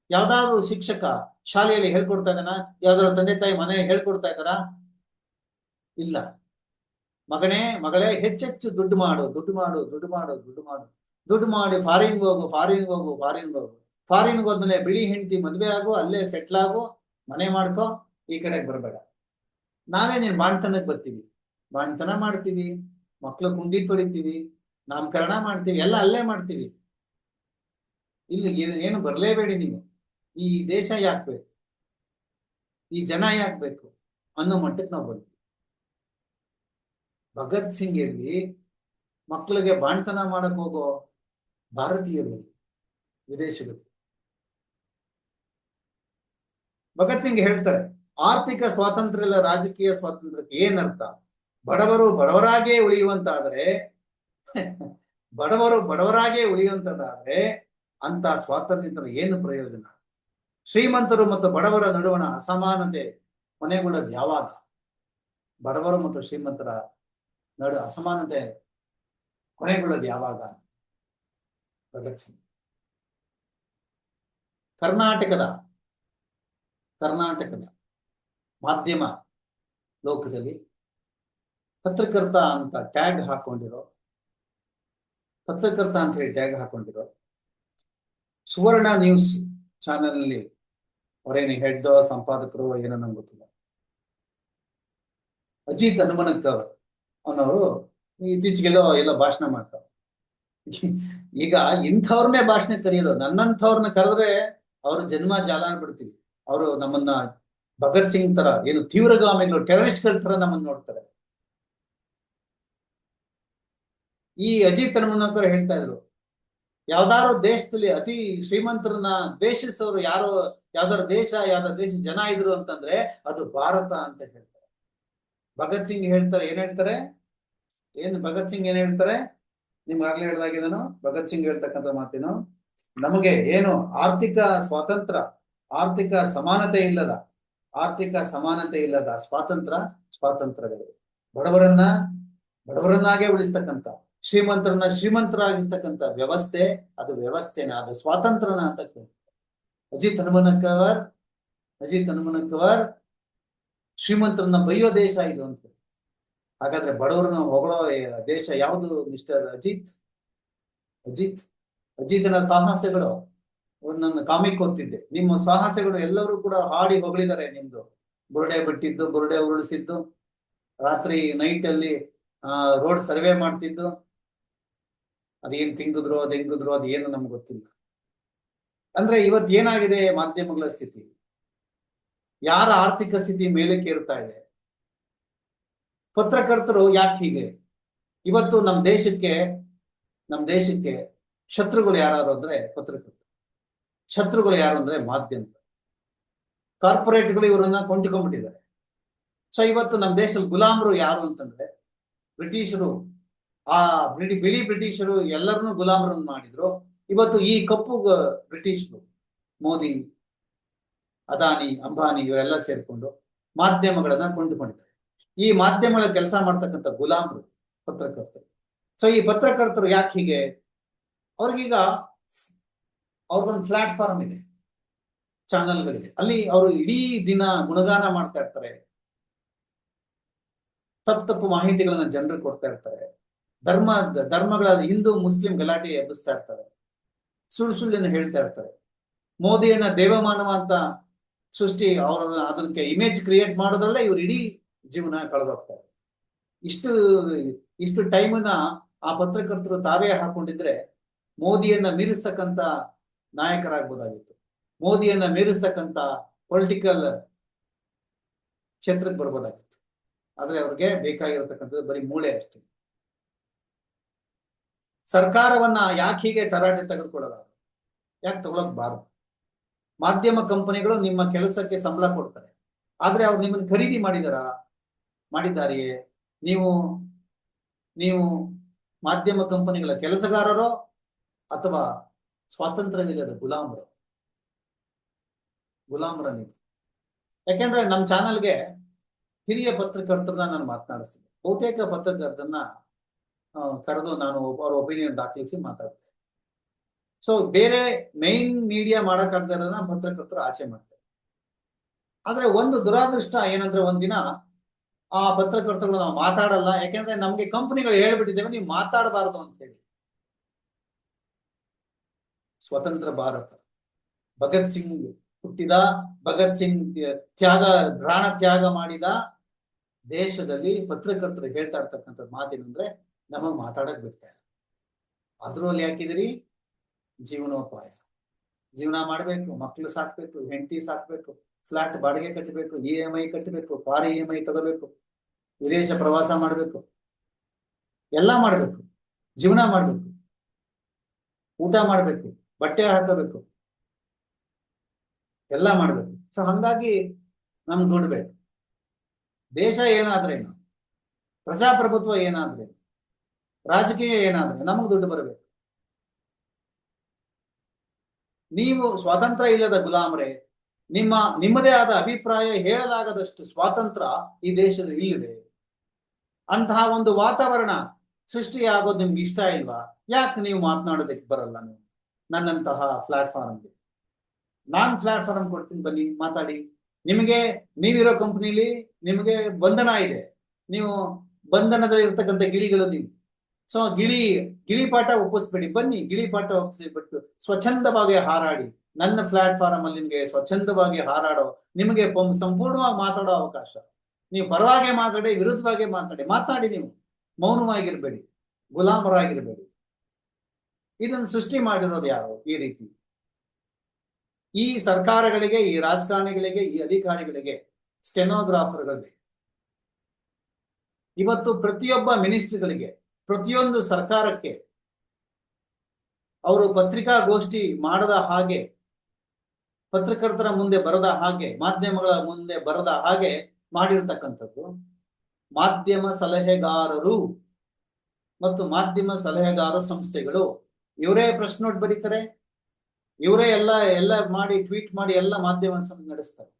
ಯಾವ್ದಾದ್ರು ಶಿಕ್ಷಕ ಶಾಲೆಯಲ್ಲಿ ಹೇಳ್ಕೊಡ್ತಾ ಇದ್ದಾನ? ಯಾವ್ದಾದ್ರು ತಂದೆ ತಾಯಿ ಮನೆಯಲ್ಲಿ ಹೇಳ್ಕೊಡ್ತಾ ಇದ್ದಾರ? ಇಲ್ಲ. ಮಗಳೇ ಹೆಚ್ಚೆಚ್ಚು ದುಡ್ಡು ಮಾಡು, ದುಡ್ಡು ಮಾಡು, ದುಡ್ಡು ಮಾಡು, ದುಡ್ಡು ಮಾಡು, ದುಡ್ಡು ಮಾಡಿ ಫಾರಿನ್ಗೆ ಹೋಗು, ಫಾರಿನ್ಗೆ ಹೋಗು, ಫಾರಿನ್ಗೆ ಹೋಗು. ಫಾರಿನ್ಗೆ ಹೋದ್ಮೇಲೆ ಬಿಳಿ ಹೆಂಡತಿ ಮದ್ವೆ ಆಗು, ಅಲ್ಲೇ ಸೆಟ್ಲ್ ಆಗು, ಮನೆ ಮಾಡ್ಕೊ, ಈ ಕಡೆಗೆ ಬರಬೇಡ. ನಾವೇ ನೀನ್ ಬಾಣ್ತನಕ್ಕೆ ಬರ್ತೀವಿ, ಬಾಣ್ತನ ಮಾಡ್ತೀವಿ, ಮಕ್ಳು ಕುಂಡಿ ತೊಳಿತೀವಿ, ನಾಮಕರಣ ಮಾಡ್ತೀವಿ, ಎಲ್ಲ ಅಲ್ಲೇ ಮಾಡ್ತೀವಿ. ಇಲ್ಲಿ ಏನು ಬರ್ಲೇಬೇಡಿ ನೀವು. ಈ ದೇಶ ಯಾಕ್ಬೇಕು, ಈ ಜನ ಯಾಕ್ಬೇಕು ಅನ್ನೋ ಮಟ್ಟಕ್ಕೆ ನಾವು ಬರ್ತೀವಿ. ಭಗತ್ ಸಿಂಗ್ ಎಲ್ಲಿ ಮಕ್ಕಳಿಗೆ ಬಾಣ್ತನ ಮಾಡಕ್ ಹೋಗೋ ಭಾರತೀಯರು ವಿದೇಶಗಳು. ಭಗತ್ ಸಿಂಗ್ ಹೇಳ್ತಾರೆ, ಆರ್ಥಿಕ ಸ್ವಾತಂತ್ರ್ಯ ಇಲ್ಲ ರಾಜಕೀಯ ಸ್ವಾತಂತ್ರ್ಯಕ್ಕೆ ಏನರ್ಥ? ಬಡವರು ಬಡವರಾಗೇ ಉಳಿಯುವಂತಾದ್ರೆ ಅಂತ ಸ್ವಾತಂತ್ರ್ಯದ ಏನು ಪ್ರಯೋಜನ? ಶ್ರೀಮಂತರು ಮತ್ತು ಬಡವರ ನಡುವಣ ಅಸಮಾನತೆ ಕೊನೆಗೊಳ್ಳೋದು ಯಾವಾಗ? ಬಡವರು ಮತ್ತು ಶ್ರೀಮಂತರ ನಡು ಅಸಮಾನತೆ ಕೊನೆಗೊಳ್ಳೋದು ಯಾವಾಗ? ಭಗತ್ ಸಿಂಗ್. ಕರ್ನಾಟಕದ ಮಾಧ್ಯಮ ಲೋಕದಲ್ಲಿ ಪತ್ರಕರ್ತ ಅಂತ ಟ್ಯಾಗ್ ಹಾಕೊಂಡಿರೋ, ಪತ್ರಕರ್ತ ಅಂತ ಹೇಳಿ ಟ್ಯಾಗ್ ಹಾಕೊಂಡಿರೋ ಸುವರ್ಣ ನ್ಯೂಸ್ ಚಾನೆಲ್ ನಲ್ಲಿ ಅವರೇನು ಹೆಡ್ ಸಂಪಾದಕರು ಏನೋ ನಂಗೆ ಗೊತ್ತಿಲ್ಲ, ಅಜಿತ್ ಹನುಮನಕ್ಕರ್ ಅನ್ನೋರು ಇತ್ತೀಚೆಗೆಲ್ಲೋ ಎಲ್ಲೋ ಭಾಷಣ ಮಾಡ್ತಾರೆ. ಈಗ ಇಂಥವ್ರನ್ನೇ ಭಾಷಣ ಕರೆಯೋದು, ನನ್ನಂಥವ್ರನ್ನ ಕರೆದ್ರೆ ಅವ್ರ ಜನ್ಮ ಜಾಲಾನ್ ಬಿಡ್ತೀವಿ. ಅವರು ನಮ್ಮನ್ನ ಭಗತ್ ಸಿಂಗ್ ತರ, ಏನು ತೀವ್ರಗಾಮಿಗಳು, ಟೆರರಿಸ್ಟ್ಗಳ ತರ ನಮ್ಮನ್ನ ನೋಡ್ತಾರೆ. ಈ ಅಜಿತ್ ಹನುಮನಕ್ಕರ್ ಹೇಳ್ತಾ ಇದ್ರು, ಯಾವ್ದಾದ್ರು ದೇಶದಲ್ಲಿ ಅತಿ ಶ್ರೀಮಂತರನ್ನ ದ್ವೇಷಿಸೋರು ಯಾವ್ದಾದ್ರು ದೇಶ ಜನ ಇದ್ರು ಅಂತಂದ್ರೆ ಅದು ಭಾರತ ಅಂತ ಹೇಳ್ತಾರೆ. ಭಗತ್ ಸಿಂಗ್ ಹೇಳ್ತಾರೆ, ಭಗತ್ ಸಿಂಗ್ ಏನ್ ಹೇಳ್ತಾರೆ? ನಿಮ್ಗೆ ಆಗ್ಲೇ ಹೇಳ್ದಾಗಿದ್ದಾನು, ಭಗತ್ ಸಿಂಗ್ ಹೇಳ್ತಕ್ಕಂಥ ಮಾತೇನು, ನಮಗೆ ಏನು ಆರ್ಥಿಕ ಸಮಾನತೆ ಇಲ್ಲದ ಸ್ವಾತಂತ್ರ್ಯಗಳು, ಬಡವರನ್ನಾಗೆ ಉಳಿಸ್ತಕ್ಕಂಥ, ಶ್ರೀಮಂತರಾಗಿಸ್ತಕ್ಕಂಥ ವ್ಯವಸ್ಥೆ, ಅದು ವ್ಯವಸ್ಥೆನ, ಅದು ಸ್ವಾತಂತ್ರ್ಯನ ಅಂತ ಕೇಳ್ತಾರೆ. ಅಜಿತ್ ಹನುಮನಕ್ಕರ್ ಶ್ರೀಮಂತರನ್ನ ಬೈಯೋ ದೇಶ ಇದು ಅಂತ. ಹಾಗಾದ್ರೆ ಬಡವರನ್ನ ಹೊಗಳೋ ದೇಶ ಯಾವುದು ಮಿಸ್ಟರ್ ಅಜಿತನ ಸಾಹಸಗಳು? ನನ್ನ ಕಾಮಿಕ್ ಓದ್ತಿದ್ದೆ, ನಿಮ್ಮ ಸಾಹಸಗಳು ಎಲ್ಲರೂ ಕೂಡ ಹಾಡಿ ಹೊಗಳಿದ್ದಾರೆ. ನಿಮ್ದು ಬುರುಡೆ ಬಿಟ್ಟಿದ್ದು, ಬುರುಡೆ ಉರುಳಿಸಿದ್ದು, ರಾತ್ರಿ ನೈಟ್ ಅಲ್ಲಿ ರೋಡ್ ಸರ್ವೆ ಮಾಡ್ತಿದ್ದು, ಅದೇನ್ ತಿಂಗಿದ್ರು ಅದ್ ಹೆಂಗಿದ್ರು ಅದು ಏನು ನಮ್ಗೆ ಗೊತ್ತಿಲ್ಲ. ಅಂದ್ರೆ ಇವತ್ತು ಏನಾಗಿದೆ ಮಾಧ್ಯಮಗಳ ಸ್ಥಿತಿ? ಯಾರ ಆರ್ಥಿಕ ಸ್ಥಿತಿ ಮೇಲಕ್ಕೆ ಏರ್ತಾ ಇದೆ? ಪತ್ರಕರ್ತರು ಯಾಕೆ ಹೀಗೆ? ಇವತ್ತು ನಮ್ಮ ದೇಶಕ್ಕೆ ಶತ್ರುಗಳು ಯಾರು ಅಂದ್ರೆ ಪತ್ರಕರ್ತರು, ಶತ್ರುಗಳು ಯಾರು ಅಂದ್ರೆ ಮಾಧ್ಯಮ, ಕಾರ್ಪೊರೇಟ್ಗಳು ಇವರನ್ನ ಕೊಂಡ್ಕೊಂಡ್ಬಿಟ್ಟಿದ್ದಾರೆ. ಸೊ ಇವತ್ತು ನಮ್ಮ ದೇಶದ ಗುಲಾಮರು ಯಾರು ಅಂತಂದ್ರೆ ಬ್ರಿಟಿಷರು. ಬಿಳಿ ಬ್ರಿಟಿಷರು ಎಲ್ಲರನ್ನೂ ಗುಲಾಮರನ್ನು ಮಾಡಿದ್ರು. ಇವತ್ತು ಈ ಕಪ್ಪು ಬ್ರಿಟಿಷರು, ಮೋದಿ, ಅದಾನಿ, ಅಂಬಾನಿ ಇವರೆಲ್ಲ ಸೇರ್ಕೊಂಡು ಮಾಧ್ಯಮಗಳನ್ನ ಕೊಂಡುಕೊಂಡಿದ್ದಾರೆ. ಈ ಮಾಧ್ಯಮಗಳ ಕೆಲಸ ಮಾಡ್ತಕ್ಕಂಥ ಗುಲಾಮರು ಪತ್ರಕರ್ತರು. ಸೊ ಈ ಪತ್ರಕರ್ತರು ಯಾಕೆ ಹೀಗೆ? ಅವ್ರಿಗೊಂದು ಪ್ಲಾಟ್ಫಾರ್ಮ್ ಇದೆ, ಚಾನೆಲ್ಗಳಿದೆ, ಅಲ್ಲಿ ಅವರು ಇಡೀ ದಿನ ಗುಣಗಾನ ಮಾಡ್ತಾ ಇರ್ತಾರೆ, ತಪ್ಪು ಮಾಹಿತಿಗಳನ್ನ ಜನರಿಗೆ ಕೊಡ್ತಾ ಇರ್ತಾರೆ, ಧರ್ಮಗಳ ಹಿಂದೂ ಮುಸ್ಲಿಂ ಗಲಾಟೆ ಎಬ್ಬಿಸ್ತಾ ಇರ್ತಾರೆ, ಸುಳ್ಳು ಹೇಳ್ತಾ ಇರ್ತಾರೆ, ಮೋದಿಯನ್ನ ದೇವಮಾನವ ಅಂತ ಸೃಷ್ಟಿ ಅದಕ್ಕೆ ಇಮೇಜ್ ಕ್ರಿಯೇಟ್ ಮಾಡೋದ್ರಲ್ಲೇ ಇವ್ರು ಇಡೀ ಜೀವನ ಕಳೆದೋಗ್ತಾರೆ. ಇಷ್ಟು ಟೈಮನ್ನ ಆ ಪತ್ರಕರ್ತರು ತಾವೇ ಹಾಕೊಂಡಿದ್ರೆ ಮೋದಿಯನ್ನ ಮೀರಿಸ್ತಕ್ಕಂತ ನಾಯಕರಾಗ್ಬೋದಾಗಿತ್ತು. ಮೋದಿಯನ್ನ ಮೀರಿಸ್ತಕ್ಕಂತ ಪೊಲಿಟಿಕಲ್ ಕ್ಷೇತ್ರಕ್ಕೆ ಬರ್ಬೋದಾಗಿತ್ತು. ಆದ್ರೆ ಅವ್ರಿಗೆ ಬೇಕಾಗಿರತಕ್ಕಂಥದ್ದು ಬರೀ ಮೂಳೆ ಅಷ್ಟೇ. ಸರ್ಕಾರವನ್ನ ಯಾಕೆ ಹೀಗೆ ತರಾಟೆ ತೆಗೆದುಕೊಳ್ಳೋದು? ಯಾಕೆ ತಗೊಳಕ್ಬಾರದು? ಮಾಧ್ಯಮ ಕಂಪನಿಗಳು ನಿಮ್ಮ ಕೆಲಸಕ್ಕೆ ಸಂಬಳ ಕೊಡ್ತಾರೆ, ಆದ್ರೆ ಅವ್ರು ನಿಮ್ಮನ್ನು ಖರೀದಿ ಮಾಡಿದ್ದಾರೆಯೇ? ನೀವು ಮಾಧ್ಯಮ ಕಂಪನಿಗಳ ಕೆಲಸಗಾರರೋ ಅಥವಾ ಸ್ವಾತಂತ್ರ್ಯವಿಲ್ಲದ ಗುಲಾಮರ ನೀವು. ಯಾಕೆಂದ್ರೆ ನಮ್ಮ ಚಾನಲ್ಗೆ ಹಿರಿಯ ಪತ್ರಕರ್ತರನ್ನ ನಾನು ಮಾತನಾಡಿಸ್ತೀನಿ. ಬಹುತೇಕ ಪತ್ರಕರ್ತರನ್ನ ಕರೆದು ನಾನು ಅವರ ಒಪಿನಿಯನ್ ದಾಖಲಿಸಿ ಮಾತಾಡ್ತೇನೆ. ಸೊ ಬೇರೆ ಮೈನ್ ಮೀಡಿಯಾ ಮಾಡಕ್ಕಾಗದನ್ನ ಪತ್ರಕರ್ತರು ಆಚೆ ಮಾಡ್ತಾರೆ. ಆದ್ರೆ ಒಂದು ದುರಾದೃಷ್ಟ ಏನಂದ್ರೆ, ಒಂದಿನ ಆ ಪತ್ರಕರ್ತರು ನಾವು ಮಾತಾಡಲ್ಲ, ಯಾಕೆಂದ್ರೆ ನಮ್ಗೆ ಕಂಪನಿಗಳು ಹೇಳ್ಬಿಟ್ಟಿದ್ದೇವೆ ನೀವು ಮಾತಾಡಬಾರದು ಅಂತ ಹೇಳಿ. ಸ್ವತಂತ್ರ ಭಾರತ, ಭಗತ್ ಸಿಂಗ್ ಹುಟ್ಟಿದ, ಭಗತ್ ಸಿಂಗ್ ಪ್ರಾಣ ತ್ಯಾಗ ಮಾಡಿದ ದೇಶದಲ್ಲಿ ಪತ್ರಕರ್ತರು ಹೇಳ್ತಾ ಇರ್ತಕ್ಕಂಥದ್ದು ಮಾತೇನಂದ್ರೆ, ನಮಗ್ ಮಾತಾಡಕ್ ಬಿಡ್ತಾರೆ. ಅದ್ರಲ್ಲಿ ಯಾಕಿದಿರಿ? ಜೀವನೋಪಾಯ, ಜೀವನ ಮಾಡ್ಬೇಕು, ಮಕ್ಳು ಸಾಕ್ಬೇಕು, ಹೆಂಡತಿ ಸಾಕ್ಬೇಕು, ಫ್ಲಾಟ್ ಬಾಡಿಗೆ ಕಟ್ಟಬೇಕು, EMI ಕಟ್ಟಬೇಕು, ಕಾರ್ EMI ತಗೋಬೇಕು, ವಿದೇಶ ಪ್ರವಾಸ ಮಾಡ್ಬೇಕು, ಎಲ್ಲ ಮಾಡ್ಬೇಕು, ಜೀವನ ಮಾಡ್ಬೇಕು, ಊಟ ಮಾಡ್ಬೇಕು, ಬಟ್ಟೆ ಹಾಕಬೇಕು, ಎಲ್ಲ ಮಾಡ್ಬೇಕು. ಸೊ ಹಂಗಾಗಿ ನಮ್ಗೆ ದುಡ್ಡು ಬೇಕು. ದೇಶ ಏನಾದ್ರೇನು, ಪ್ರಜಾಪ್ರಭುತ್ವ ಏನಾದ್ರೇನು, ರಾಜಕೀಯ ಏನಾದ್ರೆ ನಮಗ್ ದುಡ್ಡು ಬರಬೇಕು. ನೀವು ಸ್ವಾತಂತ್ರ್ಯ ಇಲ್ಲದ ಗುಲಾಮರೇ. ನಿಮ್ಮದೇ ಆದ ಅಭಿಪ್ರಾಯ ಹೇಳಲಾಗದಷ್ಟು ಸ್ವಾತಂತ್ರ್ಯ ಈ ದೇಶದಲ್ಲಿ ಇಲ್ಲಿದೆ. ಅಂತಹ ಒಂದು ವಾತಾವರಣ ಸೃಷ್ಟಿಯಾಗೋದು ನಿಮ್ಗೆ ಇಷ್ಟ ಇಲ್ವಾ? ಯಾಕೆ ನೀವು ಮಾತನಾಡೋದಕ್ಕೆ ಬರಲ್ಲ? ನೀವು ನನ್ನಂತಹ ಪ್ಲಾಟ್ಫಾರ್ಮ್ಗೆ ನಾನ್ ಪ್ಲಾಟ್ಫಾರ್ಮ್ ಕೊಡ್ತೀನಿ, ಬನ್ನಿ ಮಾತಾಡಿ. ನೀವಿರೋ ಕಂಪ್ನಿಲಿ ನಿಮಗೆ ಬಂಧನ ಇದೆ, ನೀವು ಬಂಧನದಲ್ಲಿ ಇರ್ತಕ್ಕಂಥ ಗಿಳಿಗಳು ನೀವು. ಸೊ ಗಿಳಿಪಾಠ ಒಪ್ಪಿಸ್ಬೇಡಿ, ಬನ್ನಿ ಗಿಳಿಪಾಠ ಒಪ್ಪಿಸಿಬಿಟ್ಟು ಸ್ವಚ್ಛಂದವಾಗಿ ಹಾರಾಡಿ. ನನ್ನ ಪ್ಲಾಟ್ಫಾರ್ಮ್ ಅಲ್ಲಿ ನಿಮ್ಗೆ ಸ್ವಚ್ಛಂದವಾಗಿ ಹಾರಾಡೋ, ನಿಮಗೆ ಸಂಪೂರ್ಣವಾಗಿ ಮಾತಾಡೋ ಅವಕಾಶ. ನೀವು ಪರವಾಗಿ ಮಾತಾಡಿ, ವಿರುದ್ಧವಾಗಿ ಮಾತಾಡಿ. ನೀವು ಮೌನವಾಗಿರ್ಬೇಡಿ, ಗುಲಾಮರಾಗಿರ್ಬೇಡಿ. ಇದನ್ನು ಸೃಷ್ಟಿ ಮಾಡಿರೋದು ಯಾರು? ಈ ರೀತಿ ಈ ಸರ್ಕಾರಗಳಿಗೆ, ಈ ರಾಜಕಾರಣಿಗಳಿಗೆ, ಈ ಅಧಿಕಾರಿಗಳಿಗೆ ಸ್ಟೆನೋಗ್ರಾಫರ್ಗಳು. ಇವತ್ತು ಪ್ರತಿಯೊಬ್ಬ ಮಿನಿಸ್ಟ್ರಿಗಳಿಗೆ, ಪ್ರತಿಯೊಂದು ಸರ್ಕಾರಕ್ಕೆ ಅವರು ಪತ್ರಿಕಾಗೋಷ್ಠಿ ಮಾಡದ ಹಾಗೆ, ಪತ್ರಕರ್ತರ ಮುಂದೆ ಬರದ ಹಾಗೆ, ಮಾಧ್ಯಮಗಳ ಮುಂದೆ ಬರದ ಹಾಗೆ ಮಾಡಿರ್ತಕ್ಕಂಥದ್ದು ಮಾಧ್ಯಮ ಸಲಹೆಗಾರರು ಮತ್ತು ಮಾಧ್ಯಮ ಸಲಹೆಗಾರ ಸಂಸ್ಥೆಗಳು. ಇವರೇ ಪ್ರೆಸ್ ನೋಟ್ ಬರೀತಾರೆ, ಇವರೇ ಎಲ್ಲ ಮಾಡಿ ಟ್ವೀಟ್ ಮಾಡಿ ಎಲ್ಲ ಮಾಧ್ಯಮ ನಡೆಸ್ತಾರೆ.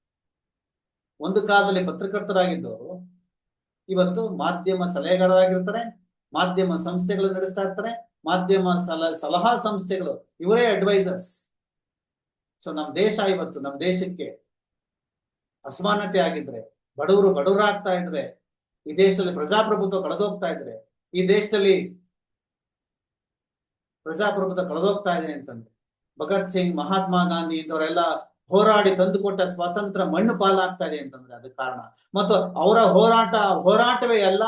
ಒಂದು ಕಾಲದಲ್ಲಿ ಪತ್ರಕರ್ತರಾಗಿದ್ದವರು ಇವತ್ತು ಮಾಧ್ಯಮ ಸಲಹೆಗಾರರಾಗಿರ್ತಾರೆ, ಮಾಧ್ಯಮ ಸಂಸ್ಥೆಗಳು ನಡೆಸ್ತಾ ಇರ್ತಾರೆ, ಮಾಧ್ಯಮ ಸಲಹಾ ಸಂಸ್ಥೆಗಳು ಇವರೇ ಅಡ್ವೈಸರ್ಸ್. ಸೊ ನಮ್ಮ ದೇಶಕ್ಕೆ ಅಸಮಾನತೆ ಆಗಿದ್ರೆ, ಬಡವರಾಗ್ತಾ ಇದ್ರೆ, ಈ ದೇಶದಲ್ಲಿ ಪ್ರಜಾಪ್ರಭುತ್ವ ಕಳೆದೋಗ್ತಾ ಇದ್ರೆ, ಈ ದೇಶದಲ್ಲಿ ಪ್ರಜಾಪ್ರಭುತ್ವ ಕಳೆದೋಗ್ತಾ ಇದೆ ಅಂತಂದ್ರೆ, ಭಗತ್ ಸಿಂಗ್, ಮಹಾತ್ಮ ಗಾಂಧಿ ಇಂಥವರೆಲ್ಲ ಹೋರಾಡಿ ತಂದುಕೊಟ್ಟ ಸ್ವಾತಂತ್ರ್ಯ ಮಣ್ಣು ಪಾಲಾಗ್ತಾ ಇದೆ ಅಂತಂದ್ರೆ ಅದಕ್ಕೆ ಕಾರಣ. ಮತ್ತು ಅವರ ಹೋರಾಟವೇ ಎಲ್ಲ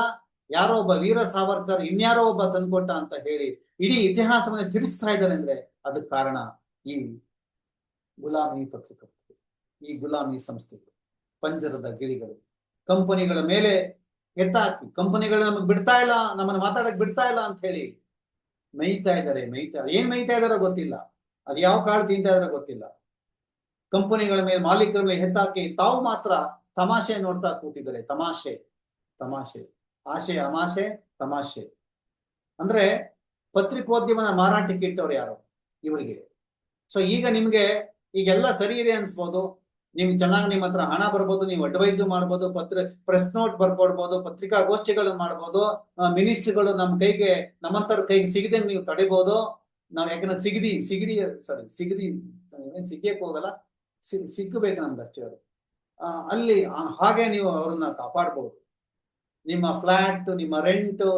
ಯಾರೋ ಒಬ್ಬ ವೀರ ಸಾವರ್ಕರ್ ಇನ್ಯಾರೋ ಒಬ್ಬ ತಂದುಕೊಟ್ಟ ಅಂತ ಹೇಳಿ ಇಡೀ ಇತಿಹಾಸವನ್ನು ತಿರುಗಿಸ್ತಾ ಇದ್ದಾರೆ ಅಂದ್ರೆ ಅದಕ್ಕೆ ಕಾರಣ ಈ ಗುಲಾಮಿ ಪತ್ರಕರ್ತರು, ಈ ಗುಲಾಮಿ ಸಂಸ್ಥೆಗಳು, ಪಂಜರದ ಗಿಳಿಗಳು. ಕಂಪನಿಗಳ ಮೇಲೆ ಎತ್ತಾಕಿ, ಕಂಪನಿಗಳು ನಮಗ್ ಬಿಡ್ತಾ ಇಲ್ಲ, ನಮ್ಮನ್ನು ಮಾತಾಡಕ್ ಬಿಡ್ತಾ ಇಲ್ಲ ಅಂತ ಹೇಳಿ ಮೇಯ್ತಾ ಇದ್ದಾರೆ. ಏನ್ ಮೇಯ್ತಾ ಇದಾರೋ ಗೊತ್ತಿಲ್ಲ, ಅದು ಯಾವ ಕಾಳು ತಿಂತಾ ಇದಾರೋ ಗೊತ್ತಿಲ್ಲ. ಕಂಪನಿಗಳ ಮೇಲೆ, ಮಾಲೀಕರ ಮೇಲೆ ಎತ್ತಾಕಿ ತಾವು ಮಾತ್ರ ತಮಾಷೆ ನೋಡ್ತಾ ಕೂತಿದ್ದಾರೆ. ತಮಾಷೆ, ಆಶೆ ಅಮಾಶೆ ತಮಾಷೆ. ಅಂದ್ರೆ ಪತ್ರಿಕೋದ್ಯಮನ ಮಾರಾಟಕ್ಕೆ ಇಟ್ಟವ್ರು ಯಾರು? ಇವರಿಗೆ. ಸೊ ಈಗೆಲ್ಲ ಸರಿ ಇದೆ ಅನ್ಸ್ಬೋದು, ಚೆನ್ನಾಗಿ ನಿಮ್ಮ ಹತ್ರ ಹಣ ಬರ್ಬೋದು, ನೀವು ಅಡ್ವೈಸ್ ಮಾಡ್ಬೋದು, ಪ್ರೆಸ್ ನೋಟ್ ಬರ್ಕೊಡ್ಬೋದು, ಪತ್ರಿಕಾಗೋಷ್ಠಿಗಳನ್ನ ಮಾಡ್ಬೋದು, ಮಿನಿಸ್ಟ್ರಿಗಳು ನಮ್ಮಂತರ ಕೈಗೆ ಸಿಗದೆ ನೀವು ತಡಿಬಹುದು. ನಾವ್ ಯಾಕಂದ್ರೆ ಸಿಗಿಯಕ್ ಹೋಗಲ್ಲ, ಸಿಕ್ಕಬೇಕು ನಮ್ದಷ್ಟೇ. ಅವರು ಅಲ್ಲಿ ಹಾಗೆ ನೀವು ಅವ್ರನ್ನ ಕಾಪಾಡ್ಬೋದು. ನಿಮ್ಮ ಫ್ಲಾಟ್, ನಿಮ್ಮ ರೆಂಟು,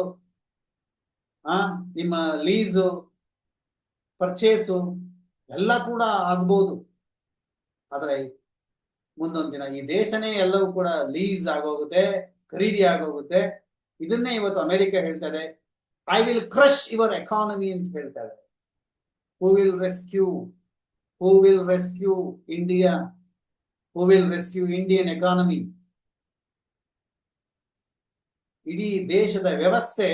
ನಿಮ್ಮ ಲೀಸು, ಪರ್ಚೇಸು ಎಲ್ಲ ಕೂಡ ಆಗ್ಬೋದು. ಆದ್ರೆ ಮುಂದೊಂದು ದಿನ ಈ ದೇಶನೇ ಎಲ್ಲವೂ ಕೂಡ ಲೀಸ್ ಆಗೋಗುತ್ತೆ, ಖರೀದಿ ಆಗೋಗುತ್ತೆ. ಇದನ್ನೇ ಇವತ್ತು ಅಮೆರಿಕ ಹೇಳ್ತಾ ಇದೆ, I will crush your economy ಅಂತ ಹೇಳ್ತಾ ಇದೆ. Who will rescue India, who will rescue Indian economy? ಇಡೀ ದೇಶದ ವ್ಯವಸ್ಥೆ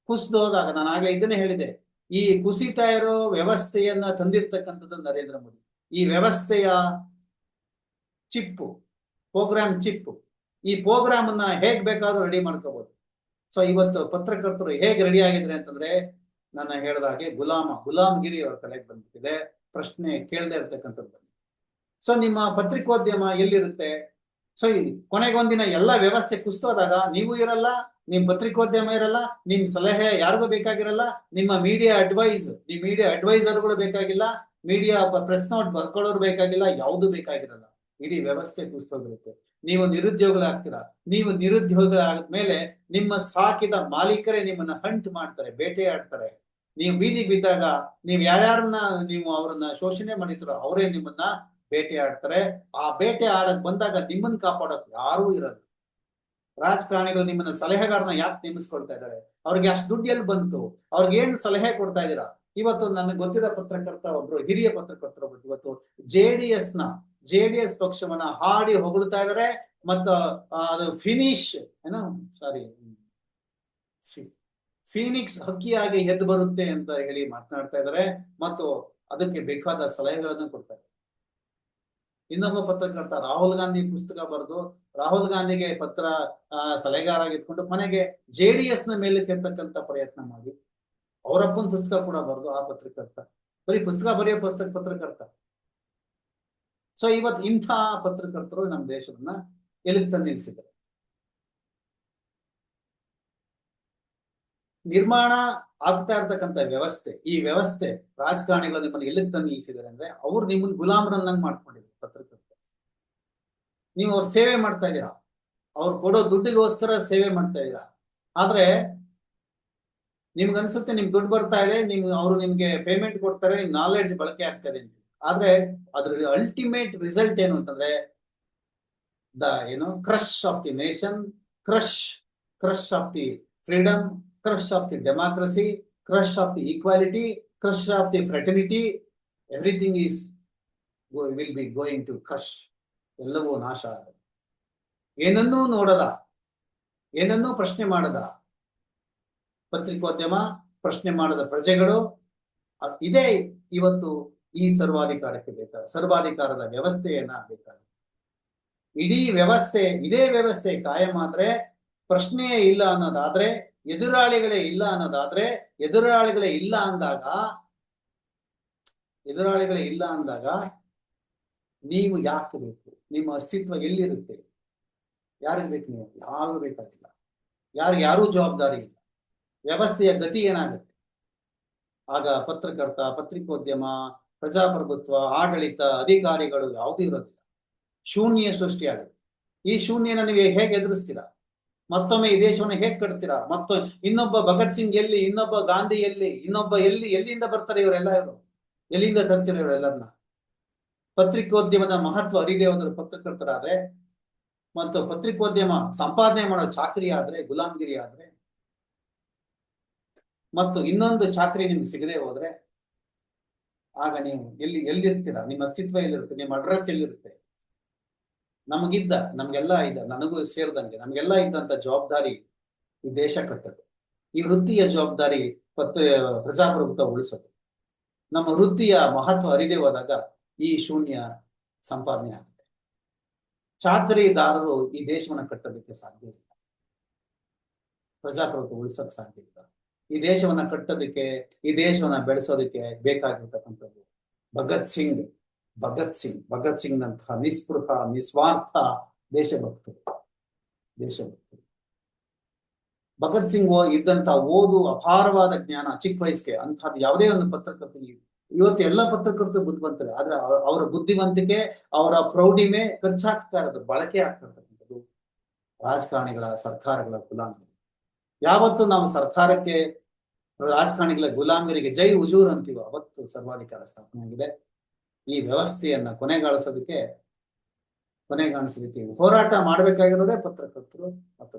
ಕುಸಿದೋದಾಗ, ನಾನು ಆಗಲೇ ಇದನ್ನೇ ಹೇಳಿದೆ, ಈ ಕುಸಿತಾ ಇರೋ ವ್ಯವಸ್ಥೆಯನ್ನ ತಂದಿರ್ತಕ್ಕಂಥದ್ದು ನರೇಂದ್ರ ಮೋದಿ. ಈ ವ್ಯವಸ್ಥೆಯ ಚಿಪ್ಪು, ಪ್ರೋಗ್ರಾಮ್ ಚಿಪ್ಪು, ಈ ಪ್ರೋಗ್ರಾಮ್ ಅನ್ನ ಹೇಗ್ ಬೇಕಾದ್ರೂ ರೆಡಿ ಮಾಡ್ಕೋಬಹುದು. ಸೊ ಇವತ್ತು ಪತ್ರಕರ್ತರು ಹೇಗೆ ರೆಡಿ ಆಗಿದ್ರೆ ಅಂತಂದ್ರೆ, ನನ್ನ ಹೇಳಿದಾಗೆ ಗುಲಾಮಗಿರಿ ಅವ್ರ ತಲೆಗೆ ಬಂದ್ಬಿಟ್ಟಿದೆ, ಪ್ರಶ್ನೆ ಕೇಳದೆ ಇರ್ತಕ್ಕಂಥದ್ದು ಬಂದಿದೆ. ಸೊ ನಿಮ್ಮ ಪತ್ರಿಕೋದ್ಯಮ ಎಲ್ಲಿರುತ್ತೆ? ಸೊ ಕೊನೆಗೊಂದಿನ ಎಲ್ಲ ವ್ಯವಸ್ಥೆ ಕುಸಿದೋದಾಗ ನೀವು ಇರಲ್ಲ, ನಿಮ್ ಪತ್ರಿಕೋದ್ಯಮ ಇರಲ್ಲ, ನಿಮ್ ಸಲಹೆ ಯಾರಿಗೂ ಬೇಕಾಗಿರಲ್ಲ, ನಿಮ್ಮ ಮೀಡಿಯಾ ಅಡ್ವೈಸರ್ಗಳು ಬೇಕಾಗಿಲ್ಲ, ಮೀಡಿಯಾ ಪ್ರೆಸ್ ನೋಟ್ ಬರ್ಕೊಳ್ಳೋರು ಬೇಕಾಗಿಲ್ಲ, ಯಾವುದು ಬೇಕಾಗಿರಲ್ಲ. ಇಡೀ ವ್ಯವಸ್ಥೆ ಕುಸಿದೋಗಿರುತ್ತೆ. ನೀವು ನಿರುದ್ಯೋಗಿಗಳಾಗ್ತೀರಾ. ನೀವು ನಿರುದ್ಯೋಗಿಗಳಾದ್ಮೇಲೆ ನಿಮ್ಮ ಸಾಕಿದ ಮಾಲೀಕರೇ ನಿಮ್ಮನ್ನ ಹಂಟ್ ಮಾಡ್ತಾರೆ, ಬೇಟೆಯಾಡ್ತಾರೆ. ನೀವು ಬೀದಿಗೆ ಬಿದ್ದಾಗ ನೀವು ಯಾರ್ಯಾರನ್ನ ನೀವು ಅವ್ರನ್ನ ಶೋಷಣೆ ಮಾಡಿದ್ರು ಅವರೇ ನಿಮ್ಮನ್ನ ಬೇಟೆ ಆಡ್ತಾರೆ. ಆ ಬೇಟೆ ಆಡಕ್ ಬಂದಾಗ ನಿಮ್ಮನ್ನ ಕಾಪಾಡಕ್ ಯಾರೂ ಇರಲ್ಲ. ರಾಜಕಾರಣಿಗಳು ನಿಮ್ಮನ್ನ ಸಲಹೆಗಾರನ ಯಾಕೆ ನೇಮಿಸ್ಕೊಳ್ತಾ ಇದ್ದಾರೆ? ಅವ್ರಿಗೆ ಅಷ್ಟು ದುಡ್ಡು ಎಲ್ಲಿ ಬಂತು? ಅವ್ರಿಗೆ ಏನ್ ಸಲಹೆ ಕೊಡ್ತಾ ಇದ್ದೀರಾ? ಇವತ್ತು ನನಗೆ ಗೊತ್ತಿರೋ ಪತ್ರಕರ್ತ ಒಬ್ರು, ಹಿರಿಯ ಪತ್ರಕರ್ತರು ಇವತ್ತು ಜೆಡಿಎಸ್ ಪಕ್ಷವನ್ನ ಹಾಡಿ ಹೊಗಳ್ತಾ ಇದ್ದಾರೆ. ಮತ್ತು ಅದು ಫೀನಿಕ್ಸ್ ಹಕ್ಕಿಯಾಗಿ ಎದ್ದು ಬರುತ್ತೆ ಅಂತ ಹೇಳಿ ಮಾತನಾಡ್ತಾ ಇದ್ದಾರೆ, ಮತ್ತು ಅದಕ್ಕೆ ಬೇಕಾದ ಸಲಹೆಗಳನ್ನು ಕೊಡ್ತಾರೆ. ಇನ್ನೊಬ್ಬ ಪತ್ರಕರ್ತ ರಾಹುಲ್ ಗಾಂಧಿ ಪುಸ್ತಕ ಬರೆದು ರಾಹುಲ್ ಗಾಂಧಿಗೆ ಸಲಹೆಗಾರಾಗಿಟ್ಕೊಂಡು ಕೊನೆಗೆ JDS ನ ಮೇಲೆ ಕೆತ್ತಕ್ಕಂತ ಪ್ರಯತ್ನ ಮಾಡಿ ಅವರಪ್ಪನ ಪುಸ್ತಕ ಕೂಡ ಬರೆದು ಆ ಪತ್ರಕರ್ತ ಬರೀ ಪುಸ್ತಕ ಬರೆಯೋ ಪತ್ರಕರ್ತ. ಸೊ ಇವತ್ತು ಇಂಥ ಪತ್ರಕರ್ತರು ನಮ್ಮ ದೇಶವನ್ನ ಎಲ್ಲಿಗೆ ತಂದು ನಿಲ್ಲಿಸಿದ್ದಾರೆ? ನಿರ್ಮಾಣ ಆಗ್ತಾ ಇರ್ತಕ್ಕಂಥ ವ್ಯವಸ್ಥೆ, ಈ ವ್ಯವಸ್ಥೆ ರಾಜಕಾರಣಿಗಳು ನಿಮ್ಮನ್ನು ಎಲ್ಲಿಗೆ ತಂದು ನಿಲ್ಲಿಸಿದ್ದಾರೆ ಅಂದ್ರೆ, ಅವ್ರು ನಿಮ್ಮನ್ನ ಗುಲಾಮರನ್ನಂಗ್ ಮಾಡ್ಕೊಂಡಿದ್ರು. ಪತ್ರಕರ್ತ ನೀವು ಅವ್ರ ಸೇವೆ ಮಾಡ್ತಾ ಇದ್ದೀರಾ, ಅವ್ರು ಕೊಡೋ ದುಡ್ಡಿಗೋಸ್ಕರ ಸೇವೆ ಮಾಡ್ತಾ ಇದ್ದೀರಾ. ಆದ್ರೆ ನಿಮ್ಗೆ ಅನ್ಸುತ್ತೆ ನಿಮ್ಗೆ ದುಡ್ಡು ಬರ್ತಾ ಇದೆ, ಅವರು ನಿಮ್ಗೆ ಪೇಮೆಂಟ್ ಕೊಡ್ತಾರೆ, ನಿಮ್ ನಾಲೆಡ್ಜ್ ಬಳಕೆ ಆಗ್ತದೆ ಅಂತ. ಆದ್ರೆ ಅದ್ರ ಅಲ್ಟಿಮೇಟ್ ರಿಸಲ್ಟ್ ಏನು ಅಂತಂದ್ರೆ, crush of the nation, crush of the freedom, crush of the democracy, crush of the equality, crush of the fraternity. Everything will be going to crush. ಎಲ್ಲವೂ ನಾಶ ಆಗುತ್ತೆ. ಏನನ್ನೂ ನೋಡದ, ಏನನ್ನೂ ಪ್ರಶ್ನೆ ಮಾಡದ ಪತ್ರಿಕೋದ್ಯಮ, ಪ್ರಶ್ನೆ ಮಾಡದ ಪ್ರಜೆಗಳು, ಇದೇ ಇವತ್ತು ಈ ಸರ್ವಾಧಿಕಾರದ ವ್ಯವಸ್ಥೆಯನ್ನ ಬೇಕಾಗುತ್ತೆ. ಇದೇ ವ್ಯವಸ್ಥೆ ಕಾಯಂ ಆದ್ರೆ, ಪ್ರಶ್ನೆಯೇ ಇಲ್ಲ ಅನ್ನೋದಾದ್ರೆ, ಎದುರಾಳಿಗಳೇ ಇಲ್ಲ ಅಂದಾಗ ನೀವು ಯಾಕೆ ಬೇಕು? ನಿಮ್ಮ ಅಸ್ತಿತ್ವ ಎಲ್ಲಿರುತ್ತೆ? ಯಾರಿಗೆ ಬೇಕು? ನೀವು ಯಾರಿಗೂ ಬೇಕಾಗಿಲ್ಲ, ಯಾರೂ ಜವಾಬ್ದಾರಿ ಇಲ್ಲ. ವ್ಯವಸ್ಥೆಯ ಗತಿ ಏನಾಗುತ್ತೆ? ಆಗ ಪತ್ರಕರ್ತ, ಪತ್ರಿಕೋದ್ಯಮ, ಪ್ರಜಾಪ್ರಭುತ್ವ, ಆಡಳಿತ, ಅಧಿಕಾರಿಗಳು ಯಾವುದೂ ಇರೋದಿಲ್ಲ. ಶೂನ್ಯ ಸೃಷ್ಟಿಯಾಗುತ್ತೆ. ಈ ಶೂನ್ಯನ ನೀವು ಹೇಗೆ ಎದುರಿಸ್ತೀರಾ? ಮತ್ತೊಮ್ಮೆ ಈ ದೇಶವನ್ನು ಹೇಗೆ ಕಟ್ತೀರಾ? ಇನ್ನೊಬ್ಬ ಭಗತ್ ಸಿಂಗ್ ಎಲ್ಲಿ, ಇನ್ನೊಬ್ಬ ಗಾಂಧಿ ಎಲ್ಲಿ, ಎಲ್ಲಿಂದ ಬರ್ತಾರೆ ಇವರೆಲ್ಲ? ಎಲ್ಲಿಂದ ತರ್ತೀರ ಇವರೆಲ್ಲರನ್ನ? ಪತ್ರಿಕೋದ್ಯಮದ ಮಹತ್ವ ಅರಿದೇ ಹೋದ್ರು ಪತ್ರಕರ್ತರಾದ್ರೆ, ಮತ್ತು ಪತ್ರಿಕೋದ್ಯಮ ಸಂಪಾದನೆ ಮಾಡೋ ಚಾಕರಿ ಆದ್ರೆ, ಗುಲಾಮಗಿರಿ ಆದ್ರೆ, ಮತ್ತು ಇನ್ನೊಂದು ಚಾಕರಿ ನಿಮ್ಗೆ ಸಿಗದೆ ಹೋದ್ರೆ, ಆಗ ನೀವು ಎಲ್ಲಿರ್ತೀರಾ? ನಿಮ್ಮ ಅಸ್ತಿತ್ವ ಎಲ್ಲಿರುತ್ತೆ? ನಿಮ್ಮ ಅಡ್ರೆಸ್ ಎಲ್ಲಿರುತ್ತೆ? ನಮ್ಗೆಲ್ಲ ನನಗೂ ಸೇರಿದಂಗೆ ನಮ್ಗೆಲ್ಲ ಇದ್ದಂತ ಜವಾಬ್ದಾರಿ ಈ ದೇಶ ಕಟ್ಟೋದು, ಈ ವೃತ್ತಿಯ ಜವಾಬ್ದಾರಿ ಪ್ರಜಾಪ್ರಭುತ್ವ ಉಳಿಸೋದು. ನಮ್ಮ ವೃತ್ತಿಯ ಮಹತ್ವ ಅರಿದೇ ಹೋದಾಗ ಈ ಶೂನ್ಯ ಸಂಪಾದನೆ ಆಗುತ್ತೆ. ಚಾಕರಿದಾರರು ಈ ದೇಶವನ್ನ ಕಟ್ಟೋದಕ್ಕೆ ಸಾಧ್ಯ ಇಲ್ಲ, ಪ್ರಜಾಪ್ರಭುತ್ವ ಉಳಿಸೋಕೆ ಸಾಧ್ಯ ಇಲ್ಲ. ಈ ದೇಶವನ್ನ ಕಟ್ಟೋದಕ್ಕೆ, ಈ ದೇಶವನ್ನ ಬೆಳೆಸೋದಕ್ಕೆ ಬೇಕಾಗಿರ್ತಕ್ಕಂಥದ್ದು ಭಗತ್ ಸಿಂಗ್ ನಂತಹ ನಿಸ್ಪೃಹ, ನಿಸ್ವಾರ್ಥ ದೇಶಭಕ್ತರು. ಭಗತ್ ಸಿಂಗ್ ಇದ್ದಂತ ಓದು, ಅಪಾರವಾದ ಜ್ಞಾನ, ಚಿಕ್ಕ ವಯಸ್ಸಿಗೆ ಅಂತಹದ್ದು ಯಾವುದೇ ಒಂದು ಪತ್ರಕರ್ತರಿಗೆ, ಇವತ್ತು ಎಲ್ಲ ಪತ್ರಕರ್ತರು ಬುದ್ಧಿವಂತರೆ, ಆದ್ರೆ ಅವರ ಬುದ್ಧಿವಂತಿಕೆ, ಅವರ ಪ್ರೌಢಿಮೆ ಖರ್ಚಾಗ್ತಾ ಇರೋದು, ಬಳಕೆ ಆಗ್ತಾ ಇರ್ತಕ್ಕಂಥದ್ದು ರಾಜಕಾರಣಿಗಳ, ಸರ್ಕಾರಗಳ ಗುಲಾಮಗಿರಿ. ಯಾವತ್ತು ನಾವು ಸರ್ಕಾರಕ್ಕೆ, ರಾಜಕಾರಣಿಗಳ ಗುಲಾಮಗಿರಿಗೆ ಜೈ ಹುಜೂರ್ ಅಂತೀವೋ ಅವತ್ತು ಸರ್ವಾಧಿಕಾರ ಸ್ಥಾಪನೆ ಆಗಿದೆ. ಈ ವ್ಯವಸ್ಥೆಯನ್ನ ಕೊನೆಗಾಣಿಸೋದಕ್ಕೆ ಕೊನೆಗಾಣಿಸಲಿಕ್ಕೆ ಹೋರಾಟ ಮಾಡಬೇಕಾಗಿರೋದೇ ಪತ್ರಕರ್ತರು ಮತ್ತು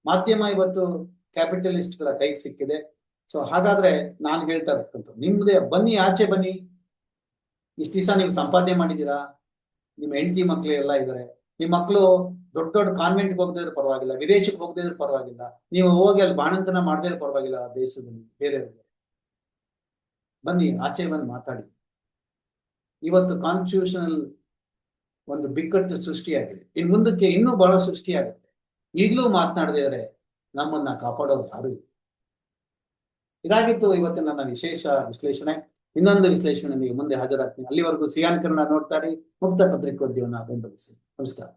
ಮಾಧ್ಯಮ ಇವತ್ತು ಕ್ಯಾಪಿಟಲಿಸ್ಟ್ಗಳ ಕೈಗೆ ಸಿಕ್ಕಿದೆ. ಸೊ ಹಾಗಾದ್ರೆ ನಾನು ಹೇಳ್ತಾ ಇರ್ತಕ್ಕಂಥ ನಿಮ್ದೇ ಬನ್ನಿ, ಆಚೆ ಬನ್ನಿ. ಇಷ್ಟು ದಿವಸ ನೀವು ಸಂಪಾದನೆ ಮಾಡಿದ್ದೀರಾ, ನಿಮ್ಮ ಹೆಂಡತಿ ಮಕ್ಳು ಎಲ್ಲ ಇದಾರೆ, ನಿಮ್ ಮಕ್ಳು ದೊಡ್ಡ ದೊಡ್ಡ ಕಾನ್ವೆಂಟ್ಗೆ ಹೋಗದಿದ್ರೆ ಪರವಾಗಿಲ್ಲ, ವಿದೇಶಕ್ಕೆ ಹೋಗದಿದ್ರೆ ಪರವಾಗಿಲ್ಲ, ನೀವು ಹೋಗಿ ಅಲ್ಲಿ ಬಾಣಂತನ ಮಾಡದೇ ಪರವಾಗಿಲ್ಲ, ದೇಶದಲ್ಲಿ ಬೇರೆಯವ್ರಿಗೆ ಬನ್ನಿ, ಆಚೆ ಬಂದು ಮಾತಾಡಿ. ಇವತ್ತು ಕಾನ್ಸ್ಟಿಟ್ಯೂಷನಲ್ ಒಂದು ಬಿಕ್ಕಟ್ಟು ಸೃಷ್ಟಿಯಾಗಿದೆ, ಇನ್ ಮುಂದಕ್ಕೆ ಇನ್ನೂ ಬಹಳ ಸೃಷ್ಟಿಯಾಗುತ್ತೆ. ಈಗಲೂ ಮಾತನಾಡದೇ ಇದ್ರೆ ನಮ್ಮನ್ನ ಕಾಪಾಡೋದು ಯಾರು ಇಲ್ಲ. ಇದಾಗಿತ್ತು ಇವತ್ತಿನ ನನ್ನ ವಿಶೇಷ ವಿಶ್ಲೇಷಣೆ. ಇನ್ನೊಂದು ವಿಶ್ಲೇಷಣೆ ನಿಮಗೆ ಮುಂದೆ ಹಾಜರಾಗ್ತೀನಿ. ಅಲ್ಲಿವರೆಗೂ ಸಿಯಾನ್ ಕನ್ನಡ ನೋಡ್ತಾ ಇರಿ, ಮುಕ್ತ ಪತ್ರಿಕೋದ್ಯಮನ ಬೆಂಬಲಿಸಿ. ನಮಸ್ಕಾರ.